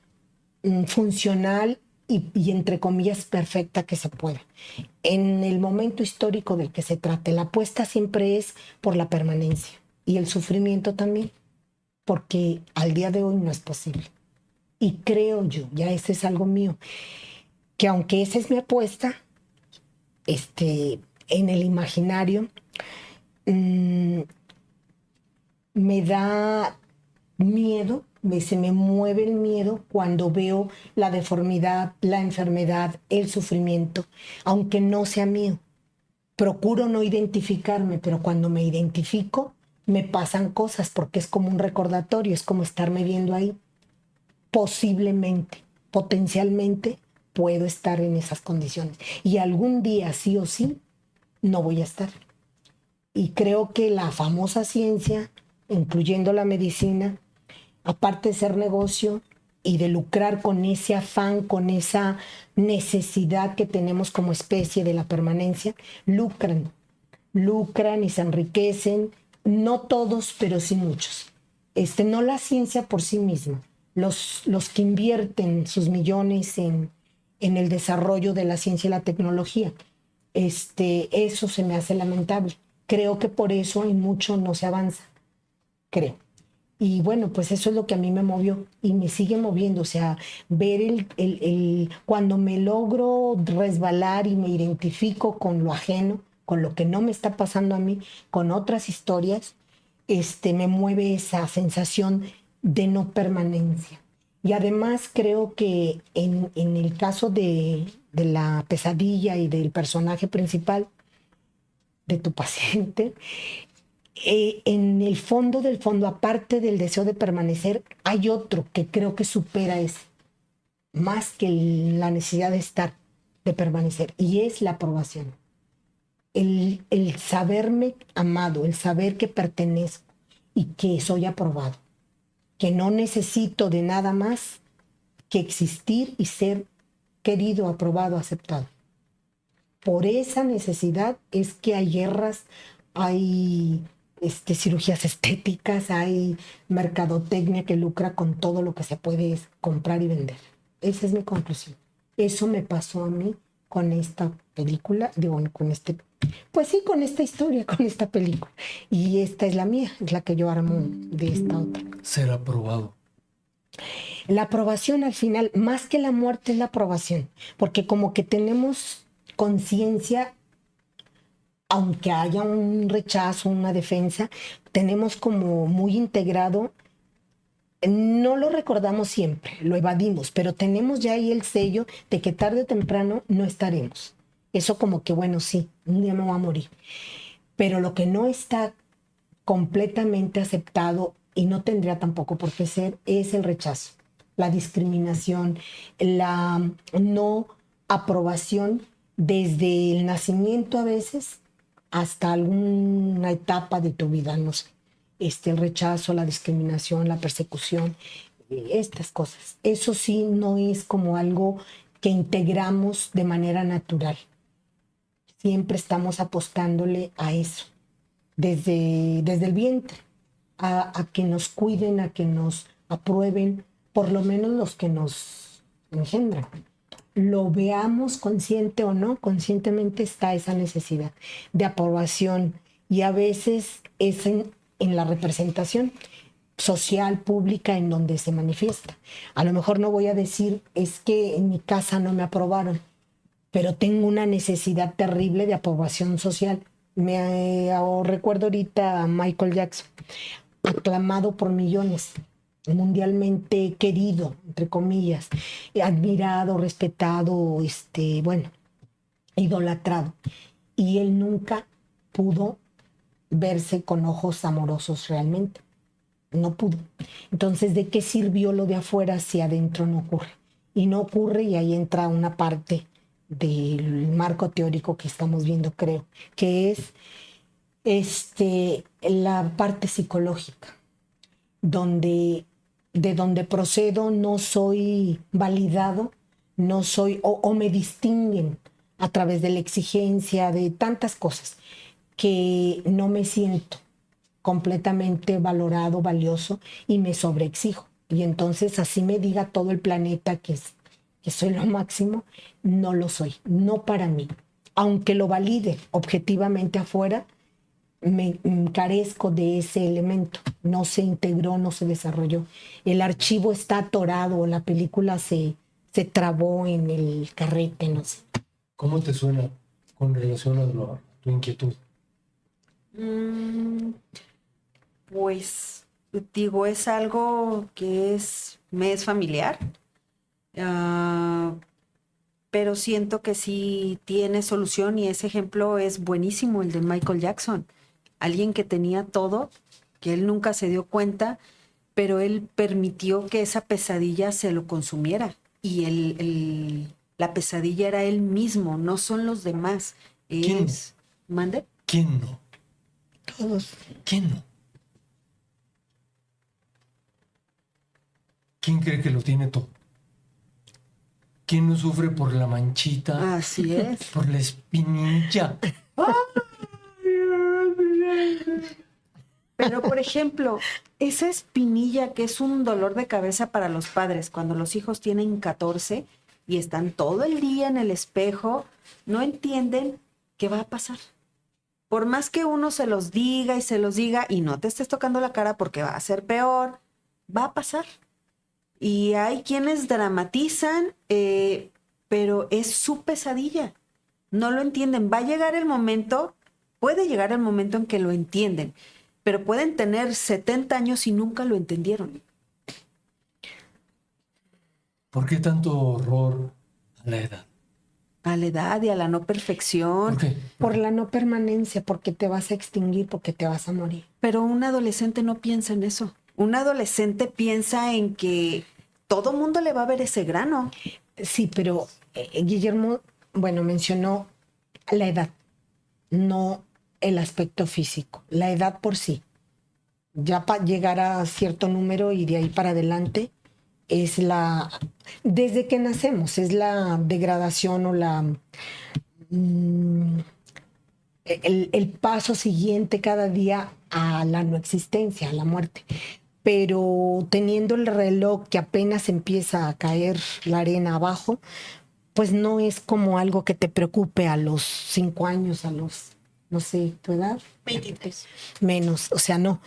funcional y entre comillas perfecta que se pueda. En el momento histórico del que se trate, la apuesta siempre es por la permanencia y el sufrimiento también, porque al día de hoy no es posible. Y creo yo, ya ese es algo mío, que aunque esa es mi apuesta, en el imaginario, me da miedo, se me mueve el miedo cuando veo la deformidad, la enfermedad, el sufrimiento, aunque no sea mío. Procuro no identificarme, pero cuando me identifico, me pasan cosas porque es como un recordatorio, es como estarme viendo ahí. Posiblemente, potencialmente, puedo estar en esas condiciones. Y algún día, sí o sí, no voy a estar. Y creo que la famosa ciencia, incluyendo la medicina, aparte de ser negocio y de lucrar con ese afán, con esa necesidad que tenemos como especie de la permanencia, lucran y se enriquecen, no todos, pero sí muchos. No la ciencia por sí misma, los que invierten sus millones en el desarrollo de la ciencia y la tecnología, eso se me hace lamentable. Creo que por eso en mucho no se avanza. creo. Y bueno, pues eso es lo que a mí me movió y me sigue moviendo. O sea, ver cuando me logro resbalar y me identifico con lo ajeno, con lo que no me está pasando a mí, con otras historias, me mueve esa sensación de no permanencia. Y además creo que en el caso de la pesadilla y del personaje principal, de tu paciente, en el fondo del fondo, aparte del deseo de permanecer, hay otro que creo que supera ese, más que la necesidad de estar, de permanecer, y es la aprobación. El saberme amado, el saber que pertenezco y que soy aprobado, que no necesito de nada más que existir y ser querido, aprobado, aceptado. Por esa necesidad es que hay guerras, hay cirugías estéticas, hay mercadotecnia que lucra con todo lo que se puede comprar y vender. Esa es mi conclusión. Eso me pasó a mí con esta película, con esta historia, con esta película. Y esta es la mía, es la que yo armo de esta otra. Ser aprobado. La aprobación al final, más que la muerte, es la aprobación, porque como que tenemos conciencia, aunque haya un rechazo, una defensa, tenemos como muy integrado, no lo recordamos siempre, lo evadimos, pero tenemos ya ahí el sello de que tarde o temprano no estaremos. Eso como que, bueno, sí, un día me voy a morir. Pero lo que no está completamente aceptado y no tendría tampoco por qué ser es el rechazo, la discriminación, la no aprobación desde el nacimiento a veces hasta alguna etapa de tu vida, no sé, el rechazo, la discriminación, la persecución, estas cosas. Eso sí no es como algo que integramos de manera natural. Siempre estamos apostándole a eso, desde el vientre, a que nos cuiden, a que nos aprueben, por lo menos los que nos engendran. Lo veamos consciente o no, conscientemente está esa necesidad de aprobación y a veces es en la representación social, pública, en donde se manifiesta. A lo mejor no voy a decir, es que en mi casa no me aprobaron, pero tengo una necesidad terrible de aprobación social. Recuerdo ahorita a Michael Jackson, aclamado por millones, mundialmente querido, entre comillas, admirado, respetado, idolatrado. Y él nunca pudo verse con ojos amorosos realmente. No pudo. Entonces, ¿de qué sirvió lo de afuera si adentro no ocurre? Y no ocurre, y ahí entra una parte del marco teórico que estamos viendo, creo, que es la parte psicológica, de donde procedo no soy validado, no soy, o me distinguen a través de la exigencia, de tantas cosas, que no me siento completamente valorado, valioso, y me sobreexijo. Y entonces así me diga todo el planeta que soy lo máximo, no lo soy, no para mí. Aunque lo valide objetivamente afuera, me carezco de ese elemento, no se integró, no se desarrolló. El archivo está atorado, la película se trabó en el carrete, no sé. ¿Cómo te suena con relación a tu inquietud? Pues digo, es algo que me es familiar, pero siento que sí tiene solución y ese ejemplo es buenísimo, el de Michael Jackson. Alguien que tenía todo, que él nunca se dio cuenta, pero él permitió que esa pesadilla se lo consumiera. Y la pesadilla era él mismo, no son los demás. ¿Quién? ¿Mande? ¿Quién no? Todos. ¿Quién no? ¿Quién cree que lo tiene todo? ¿Quién no sufre por la manchita? Así es. Por la espinilla. Pero, por ejemplo, esa espinilla que es un dolor de cabeza para los padres, cuando los hijos tienen 14 y están todo el día en el espejo, no entienden qué va a pasar. Por más que uno se los diga y no te estés tocando la cara porque va a ser peor, va a pasar. Y hay quienes dramatizan, pero es su pesadilla. No lo entienden. Va a llegar el momento, puede llegar el momento en que lo entienden, pero pueden tener 70 años y nunca lo entendieron. ¿Por qué tanto horror a la edad? A la edad y a la no perfección. ¿Por qué? Por la no permanencia, porque te vas a extinguir, porque te vas a morir. Pero un adolescente no piensa en eso. Un adolescente piensa en que todo mundo le va a ver ese grano. Sí, pero Guillermo, bueno, mencionó la edad, no el aspecto físico. La edad por sí. Ya para llegar a cierto número y de ahí para adelante es desde que nacemos, es la degradación o el paso siguiente cada día a la no existencia, a la muerte. Pero teniendo el reloj que apenas empieza a caer la arena abajo, pues no es como algo que te preocupe a los 5 años, a los, no sé, ¿tu edad? 23. Menos, o sea, no.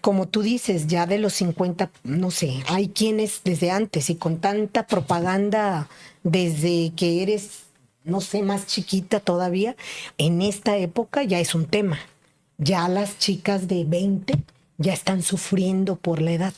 Como tú dices, ya de los 50, no sé, hay quienes desde antes y con tanta propaganda desde que eres, no sé, más chiquita todavía, en esta época ya es un tema. Ya las chicas de 20 ya están sufriendo por la edad.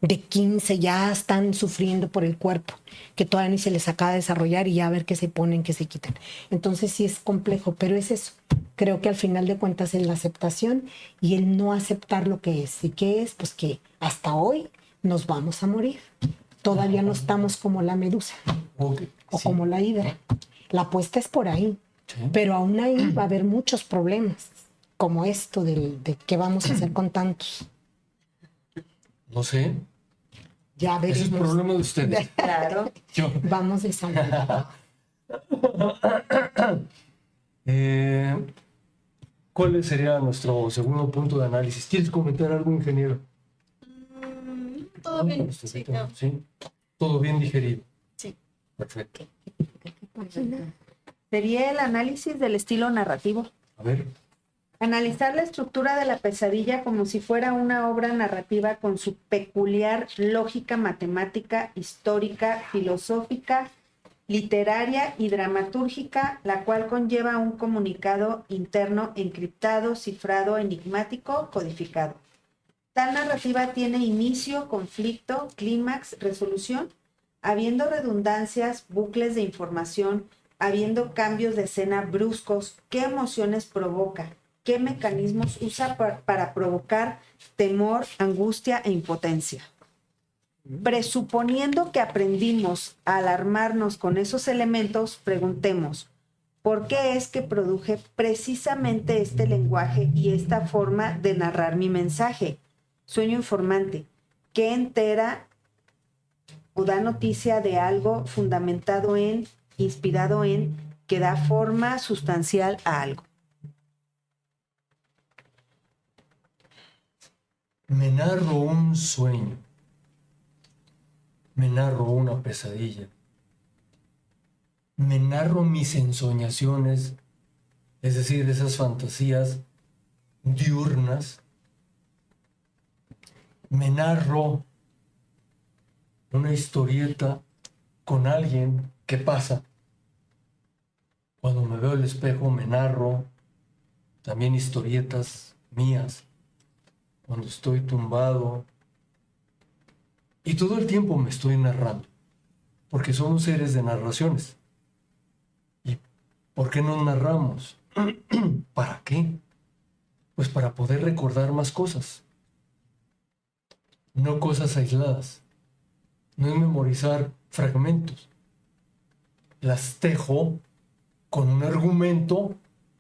De 15 ya están sufriendo por el cuerpo, que todavía ni se les acaba de desarrollar y ya a ver qué se ponen, qué se quitan. Entonces sí es complejo, pero es eso. Creo que al final de cuentas es la aceptación y el no aceptar lo que es. ¿Y qué es? Pues que hasta hoy nos vamos a morir. Todavía no estamos como la medusa o como la hidra. La apuesta es por ahí, pero aún ahí va a haber muchos problemas, como esto de qué vamos a hacer con tantos. No sé. Ya veremos. Ese es el problema de ustedes. Claro. Vamos de salud. ¿Cuál sería nuestro segundo punto de análisis? ¿Quieres comentar algo, ingeniero? Todo bien. Sí, Sí, claro. ¿Sí? Todo bien digerido. Sí. Perfecto. Sería el análisis del estilo narrativo. A ver. Analizar la estructura de la pesadilla como si fuera una obra narrativa con su peculiar lógica matemática, histórica, filosófica, literaria y dramatúrgica, la cual conlleva un comunicado interno encriptado, cifrado, enigmático, codificado. Tal narrativa tiene inicio, conflicto, clímax, resolución, habiendo redundancias, bucles de información, habiendo cambios de escena bruscos, qué emociones provoca, qué mecanismos usa para provocar temor, angustia e impotencia. Presuponiendo que aprendimos a alarmarnos con esos elementos, preguntemos, ¿por qué es que produje precisamente este lenguaje y esta forma de narrar mi mensaje? Sueño informante, ¿qué entera o da noticia de algo fundamentado en, inspirado en, que da forma sustancial a algo? Me narro un sueño. Me narro una pesadilla. Me narro mis ensoñaciones, es decir, esas fantasías diurnas. Me narro una historieta con alguien que pasa. Cuando me veo al espejo me narro también historietas mías. Cuando estoy tumbado. Y todo el tiempo me estoy narrando. Porque somos seres de narraciones. ¿Y por qué nos narramos? ¿Para qué? Pues para poder recordar más cosas. No cosas aisladas. No es memorizar fragmentos. Las tejo con un argumento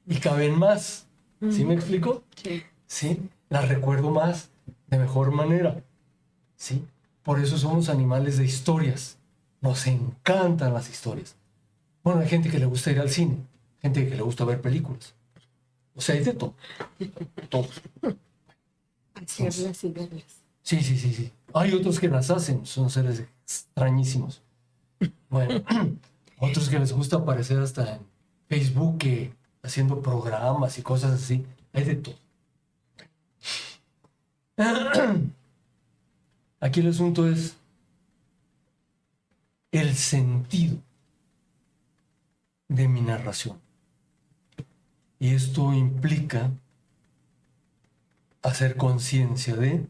y caben más. ¿Sí me explico? Sí. Sí, las recuerdo más, de mejor manera. ¿Sí? Por eso somos animales de historias. Nos encantan las historias. Bueno, hay gente que le gusta ir al cine, gente que le gusta ver películas. O sea, hay de todo. Todo. Hacerlas y verlas. Sí. Hay otros que las hacen, son seres extrañísimos. Bueno, otros que les gusta aparecer hasta en Facebook, que haciendo programas y cosas así. Hay de todo. Aquí el asunto es el sentido de mi narración. Y esto implica hacer conciencia de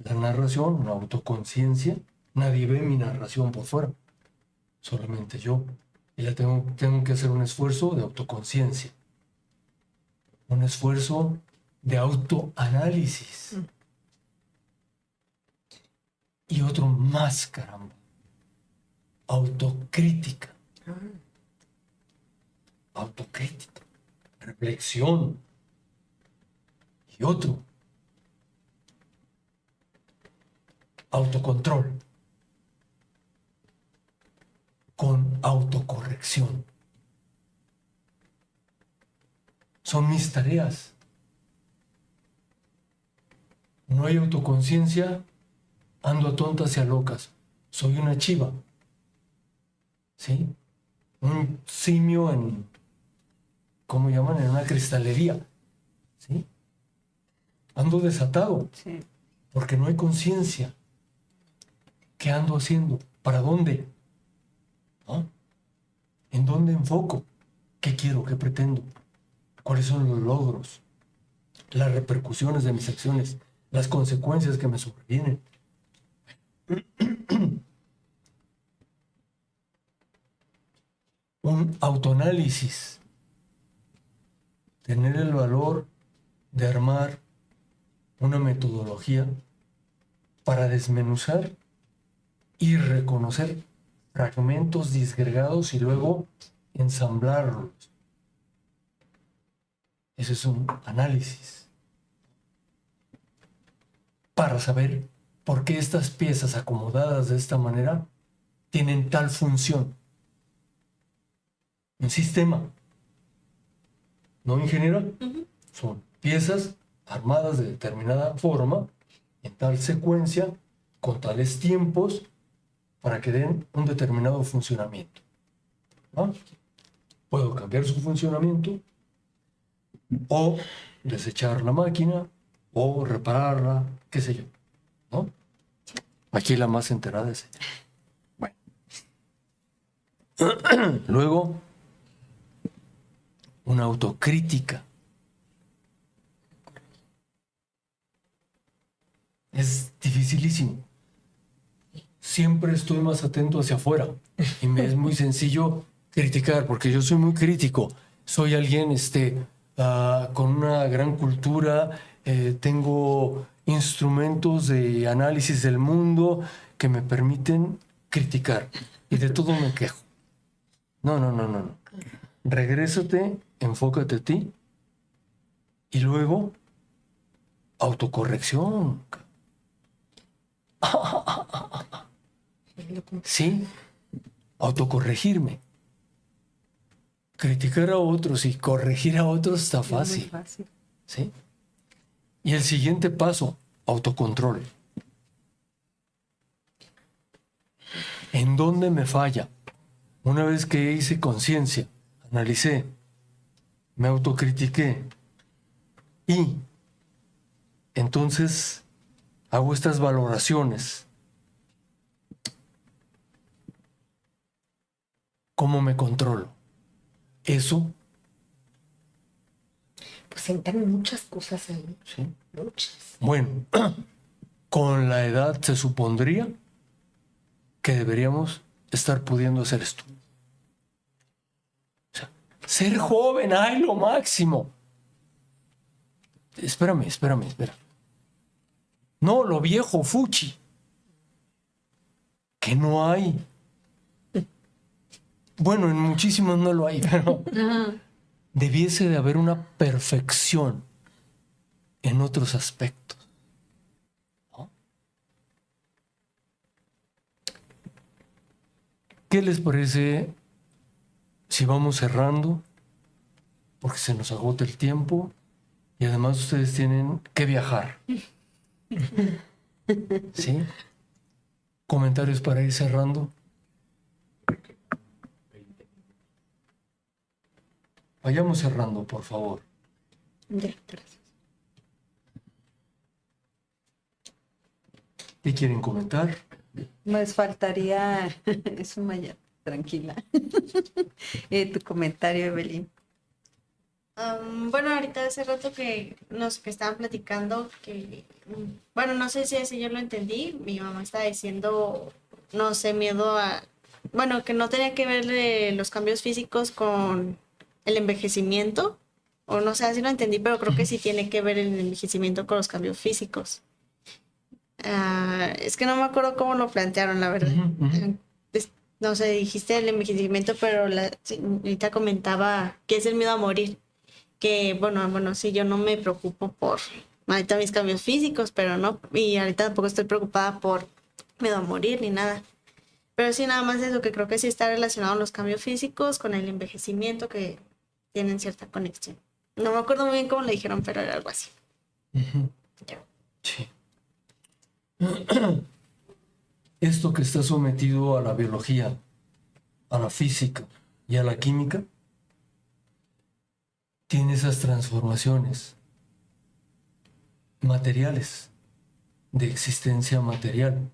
la narración, una autoconciencia. Nadie ve mi narración por fuera, solamente yo. Y tengo que hacer un esfuerzo de autoconciencia, un esfuerzo de autoanálisis. Y otro más, caramba, autocrítica. Autocrítica, reflexión. Y otro, autocontrol, con autocorrección. Son mis tareas. No hay autoconciencia, ando a tontas y a locas. Soy una chiva. ¿Sí? Un simio en, ¿cómo llaman? En una cristalería. ¿Sí? Ando desatado. Sí. Porque no hay conciencia. ¿Qué ando haciendo? ¿Para dónde? ¿No? ¿En dónde enfoco? ¿Qué quiero? ¿Qué pretendo? ¿Cuáles son los logros? Las repercusiones de mis acciones, las consecuencias que me sobrevienen. Un autoanálisis. Tener el valor de armar una metodología para desmenuzar y reconocer fragmentos disgregados y luego ensamblarlos. Ese es un análisis para saber por qué estas piezas acomodadas de esta manera tienen tal función. Un sistema, ¿no, ingeniera? Son piezas armadas de determinada forma, en tal secuencia, con tales tiempos, para que den un determinado funcionamiento. ¿No? Puedo cambiar su funcionamiento, o desechar la máquina, o repararla, qué sé yo. ¿No? Aquí la más enterada es ella. Bueno. Luego, una autocrítica. Es dificilísimo. Siempre estoy más atento hacia afuera y me es muy sencillo criticar porque yo soy muy crítico. Soy alguien con una gran cultura, tengo instrumentos de análisis del mundo que me permiten criticar y de todo me quejo. No. Regrésate, enfócate a ti y luego autocorrección. Sí, autocorregirme. Criticar a otros y corregir a otros está fácil. Es muy fácil. ¿Sí? Y el siguiente paso, autocontrol. ¿En dónde me falla? Una vez que hice conciencia, analicé, me autocritiqué y entonces hago estas valoraciones. ¿Cómo me controlo? Eso. Pues entran muchas cosas ahí. Sí. Muchas. Bueno, con la edad se supondría que deberíamos estar pudiendo hacer esto. O sea, ser joven, ¡ay, lo máximo! Espérame. No, lo viejo, fuchi. Que no hay. Bueno, en muchísimos no lo hay, pero debiese de haber una perfección en otros aspectos. ¿No? ¿Qué les parece si vamos cerrando? Porque se nos agota el tiempo y además ustedes tienen que viajar. ¿Sí? ¿Comentarios para ir cerrando? vayamos cerrando, por favor. Ya, gracias. ¿Qué quieren comentar? Pues faltaría, es un maya, tranquila. Tu comentario, Evelyn. Bueno, ahorita hace rato que estaban platicando que, bueno, no sé si ese yo lo entendí, mi mamá estaba diciendo, no sé, miedo a, bueno, que no tenía que ver los cambios físicos con el envejecimiento, o no sé, así lo entendí, pero creo que sí tiene que ver el envejecimiento con los cambios físicos. Es que no me acuerdo cómo lo plantearon, la verdad. No sé, dijiste el envejecimiento, pero la señorita comentaba que es el miedo a morir. Que bueno, sí, yo no me preocupo por ahorita mis cambios físicos, pero no, y ahorita tampoco estoy preocupada por miedo a morir ni nada. Pero sí, nada más eso, que creo que sí está relacionado los cambios físicos con el envejecimiento, que tienen cierta conexión. No me acuerdo muy bien cómo le dijeron, pero era algo así. Ya. Sí. Esto que está sometido a la biología, a la física y a la química, tiene esas transformaciones materiales, de existencia material,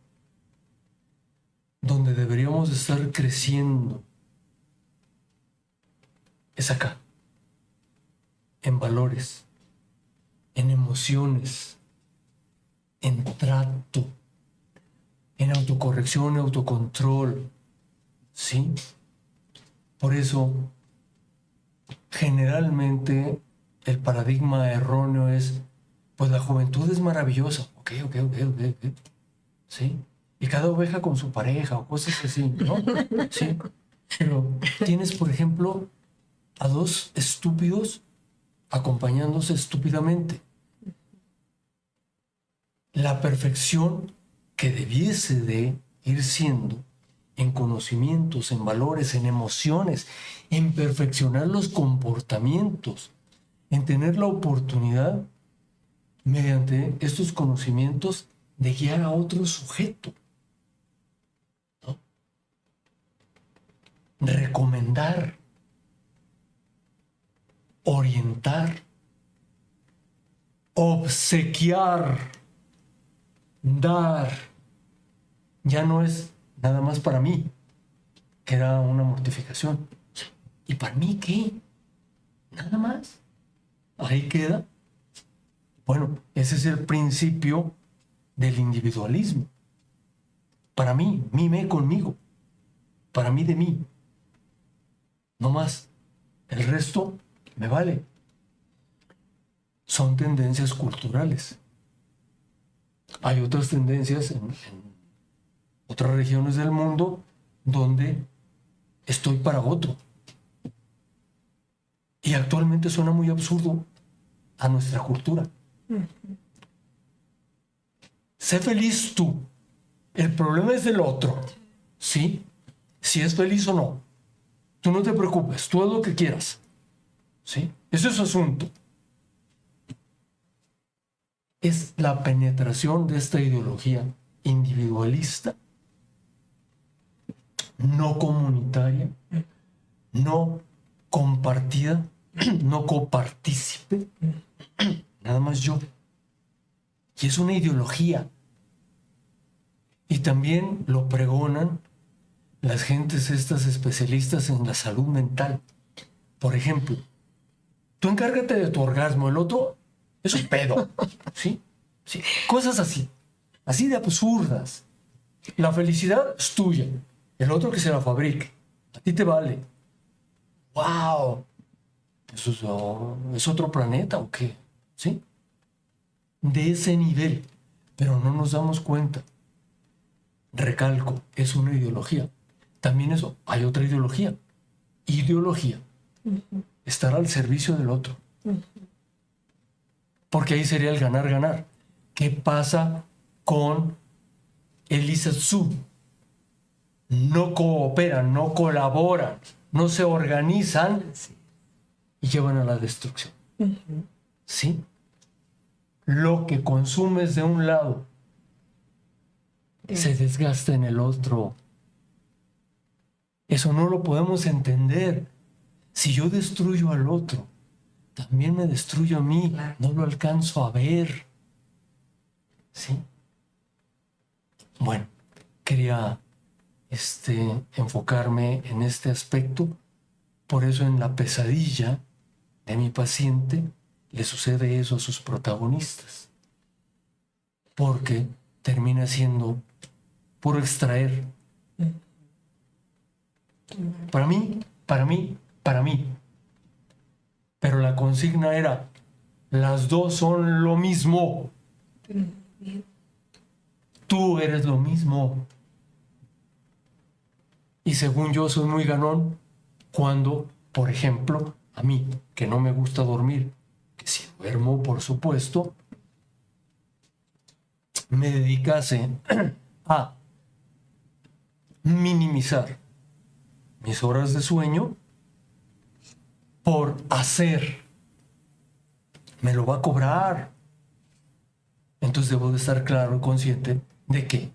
donde deberíamos estar creciendo. Es acá, en valores, en emociones, en trato, en autocorrección, autocontrol, ¿sí? Por eso, generalmente, el paradigma erróneo es, pues la juventud es maravillosa, ok, ¿sí? Y cada oveja con su pareja o cosas así, ¿no? Sí, pero tienes, por ejemplo, a dos estúpidos acompañándose estúpidamente. La perfección que debiese de ir siendo en conocimientos, en valores, en emociones, en perfeccionar los comportamientos, en tener la oportunidad mediante estos conocimientos de guiar a otro sujeto, ¿no? Recomendar, orientar, obsequiar, dar. Ya no es nada más para mí, que era una mortificación. ¿Y para mí qué? Nada más. Ahí queda. Bueno, ese es el principio del individualismo. Para mí, mime conmigo. Para mí de mí. No más. El resto me vale. Son tendencias culturales. Hay otras tendencias en otras regiones del mundo donde estoy para otro. Y actualmente suena muy absurdo a nuestra cultura. Sé feliz tú. El problema es del otro. ¿Sí? Si es feliz o no. Tú no te preocupes. Tú haz lo que quieras. ¿Sí? Ese es su asunto. Es la penetración de esta ideología individualista, no comunitaria, no compartida, no copartícipe, nada más yo. Y es una ideología. Y también lo pregonan las gentes estas especialistas en la salud mental. Por ejemplo, tú encárgate de tu orgasmo, el otro es un pedo. ¿Sí? Sí. Cosas así. Así de absurdas. La felicidad es tuya. El otro que se la fabrique. A ti te vale. ¡Wow! ¿Eso es otro planeta o qué? ¿Sí? De ese nivel. Pero no nos damos cuenta. Recalco, es una ideología. También eso, hay otra ideología. Ideología. Estar al servicio del otro. Porque ahí sería el ganar-ganar. ¿Qué pasa con el Isatsu? No cooperan, no colaboran, no se organizan y llevan a la destrucción. ¿Sí? Lo que consumes de un lado se desgasta en el otro. Eso no lo podemos entender. Si yo destruyo al otro, también me destruyo a mí. Claro. No lo alcanzo a ver. ¿Sí? Bueno, quería enfocarme en este aspecto. Por eso en la pesadilla de mi paciente le sucede eso a sus protagonistas. Porque termina siendo puro extraer. Para mí. Pero la consigna era, las dos son lo mismo. Tú eres lo mismo. Y según yo soy muy ganón cuando, por ejemplo, a mí, que no me gusta dormir, que si duermo, por supuesto, me dedicase a minimizar mis horas de sueño por hacer. Me lo va a cobrar. Entonces debo de estar claro y consciente de que,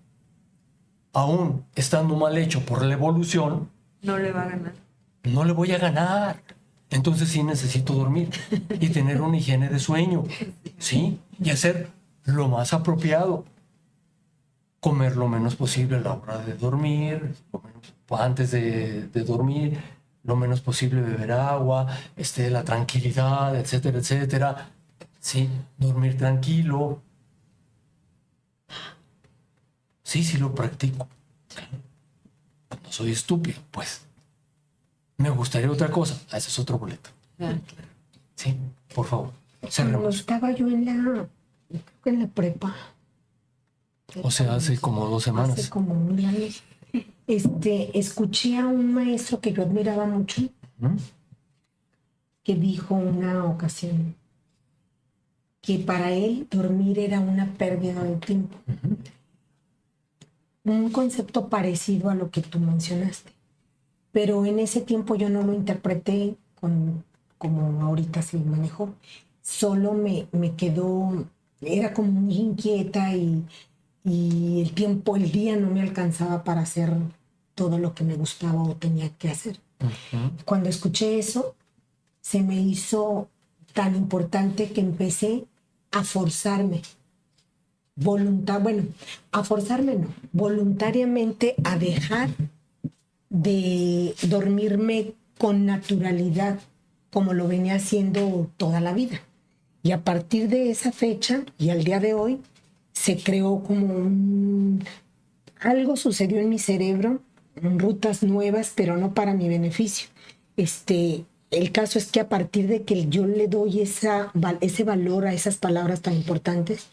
aún estando mal hecho por la evolución, No le va a ganar. no le voy a ganar. Entonces sí necesito dormir y tener una higiene de sueño, ¿sí? Y hacer lo más apropiado. Comer lo menos posible a la hora de dormir, antes de dormir, lo menos posible beber agua, la tranquilidad, etcétera, etcétera. ¿Sí? Dormir tranquilo. Sí lo practico. No soy estúpido, pues. Me gustaría otra cosa. Ese es otro boleto. Sí, por favor. Cuando Cerremos. estaba yo creo que en la prepa. O sea, hace como 2 semanas. Hace como un año. Escuché a un maestro que yo admiraba mucho, que dijo una ocasión que para él dormir era una pérdida de tiempo. Un concepto parecido a lo que tú mencionaste. Pero en ese tiempo yo no lo interpreté como ahorita se manejó. Solo me quedó, era como muy inquieta y el día no me alcanzaba para hacer todo lo que me gustaba o tenía que hacer. Cuando escuché eso, se me hizo tan importante que empecé a forzarme. Voluntariamente a dejar de dormirme con naturalidad, como lo venía haciendo toda la vida. Y a partir de esa fecha y al día de hoy, se creó como algo sucedió en mi cerebro, rutas nuevas, pero no para mi beneficio. El caso es que a partir de que yo le doy ese valor a esas palabras tan importantes,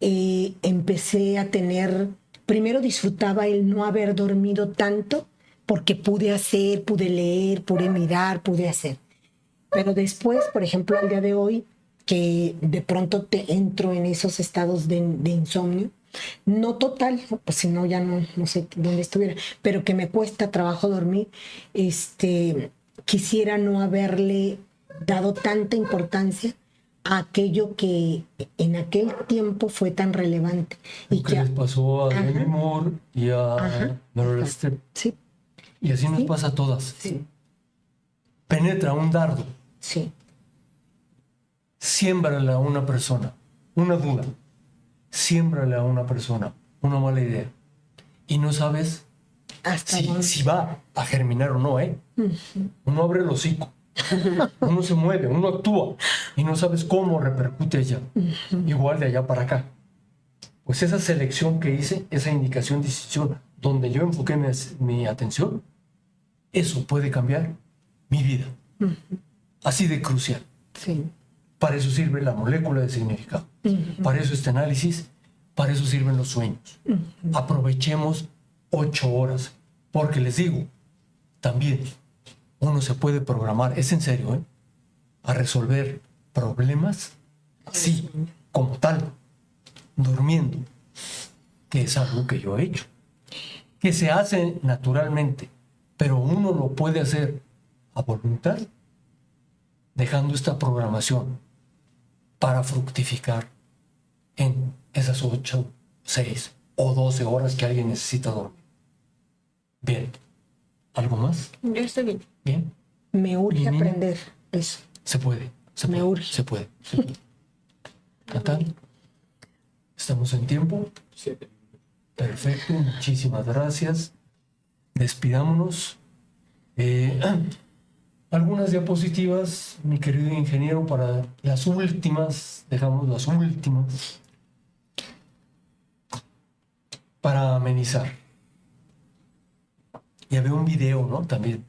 empecé a tener, primero disfrutaba el no haber dormido tanto, porque pude hacer, pude leer, pude mirar, pude hacer. Pero después, por ejemplo, al día de hoy, que de pronto te entro en esos estados de insomnio, no total, pues si no ya no sé dónde estuviera, pero que me cuesta trabajo dormir, quisiera no haberle dado tanta importancia a aquello que en aquel tiempo fue tan relevante. Lo que les pasó a Demi Moore y a Meryl Streep. Sí. Y así nos pasa a todas. Sí. Penetra un dardo. Sí. Siémbrale a una persona una duda. Siémbrale a una persona una mala idea. Y no sabes si va a germinar o no, ¿eh? Uno abre el hocico. Uno se mueve, uno actúa. Y no sabes cómo repercute allá. Igual de allá para acá. Pues esa selección que hice, esa indicación, decisión, donde yo enfoqué mi atención, eso puede cambiar mi vida. Así de crucial. Sí. Para eso sirve la molécula de significado. Para eso este análisis, para eso sirven los sueños. Aprovechemos 8 horas. Porque les digo, también uno se puede programar, es en serio, ¿eh? A resolver problemas, sí, como tal, durmiendo, que es algo que yo he hecho, que se hace naturalmente, pero uno lo puede hacer a voluntad, dejando esta programación para fructificar en esas 8, 6 o 12 horas que alguien necesita dormir. Bien. ¿Algo más? Yo estoy bien. Bien. Me urge Mi niña. aprender eso. Se puede. Me urge. Se puede. Natal, ¿estamos en tiempo? Perfecto, muchísimas gracias. Despidámonos. Algunas diapositivas, mi querido ingeniero, para las últimas, dejamos las últimas, para amenizar. Y había un video, ¿no? También.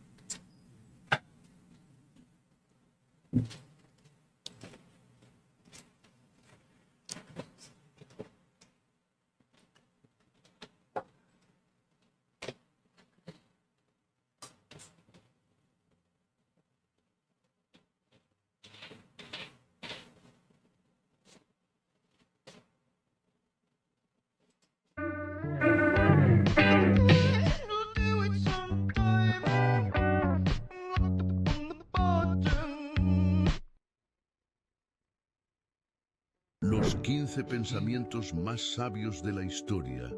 Los 15 pensamientos más sabios de la historia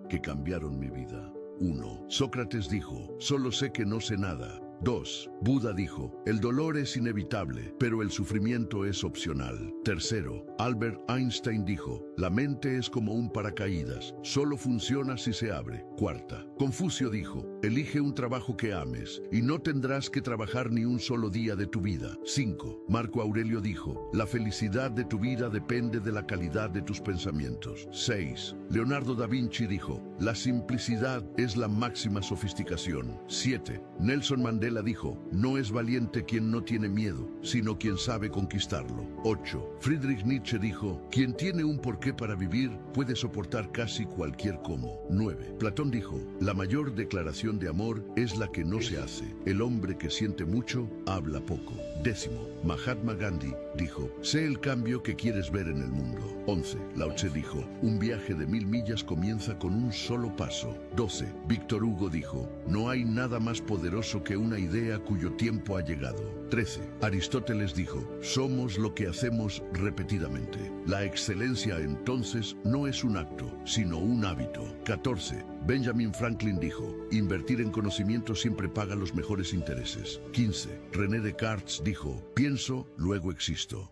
que cambiaron mi vida. 1. Sócrates dijo, solo sé que no sé nada. 2. Buda dijo, el dolor es inevitable, pero el sufrimiento es opcional. 3. Albert Einstein dijo, la mente es como un paracaídas, solo funciona si se abre. 4. Confucio dijo, elige un trabajo que ames y no tendrás que trabajar ni un solo día de tu vida. 5. Marco Aurelio dijo, la felicidad de tu vida depende de la calidad de tus pensamientos. 6. Leonardo da Vinci dijo, la simplicidad es la máxima sofisticación. 7. Nelson Mandela dijo, no es valiente quien no tiene miedo, sino quien sabe conquistarlo. 8. Friedrich Nietzsche dijo, quien tiene un porqué para vivir puede soportar casi cualquier cómo. 9. Platón dijo, la mayor declaración de amor es la que no se hace. El hombre que siente mucho, habla poco. 10. Mahatma Gandhi dijo, sé el cambio que quieres ver en el mundo. 11. Lao Tse dijo, un viaje de 1000 millas comienza con un solo paso. 12. Víctor Hugo dijo, no hay nada más poderoso que una idea cuyo tiempo ha llegado. 13. Aristóteles dijo, somos lo que hacemos repetidamente. La excelencia entonces no es un acto, sino un hábito. 14. Benjamin Franklin dijo, invertir en conocimiento siempre paga los mejores intereses. 15. René Descartes dijo, pienso, luego existo.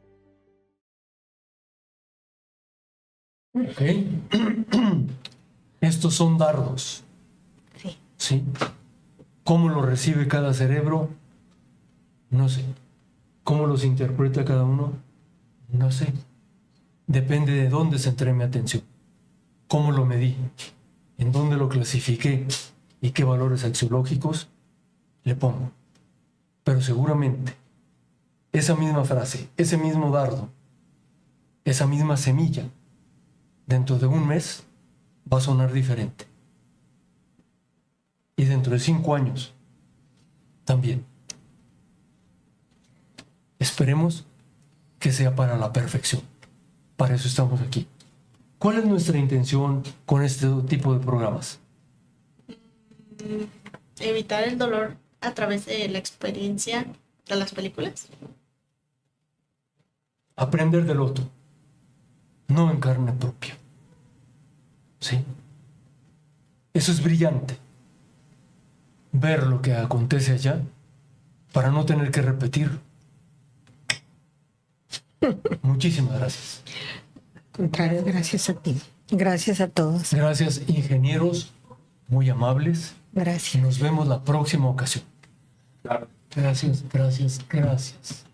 Ok. Estos son dardos. Sí. ¿Sí? ¿Cómo lo recibe cada cerebro? No sé. ¿Cómo los interpreta cada uno? No sé. Depende de dónde centré mi atención. ¿Cómo lo medí? ¿En dónde lo clasifiqué? ¿Y qué valores axiológicos le pongo? Pero seguramente esa misma frase, ese mismo dardo, esa misma semilla, dentro de un mes va a sonar diferente. Y dentro de 5 años también. Esperemos que sea para la perfección. Para eso estamos aquí. ¿Cuál es nuestra intención con este tipo de programas? Evitar el dolor a través de la experiencia de las películas. Aprender del otro, no en carne propia. ¿Sí? Eso es brillante. Ver lo que acontece allá para no tener que repetirlo. Muchísimas gracias. Contrario, gracias a ti. Gracias a todos. Gracias, ingenieros, muy amables. Gracias. Nos vemos la próxima ocasión. Gracias, gracias, gracias.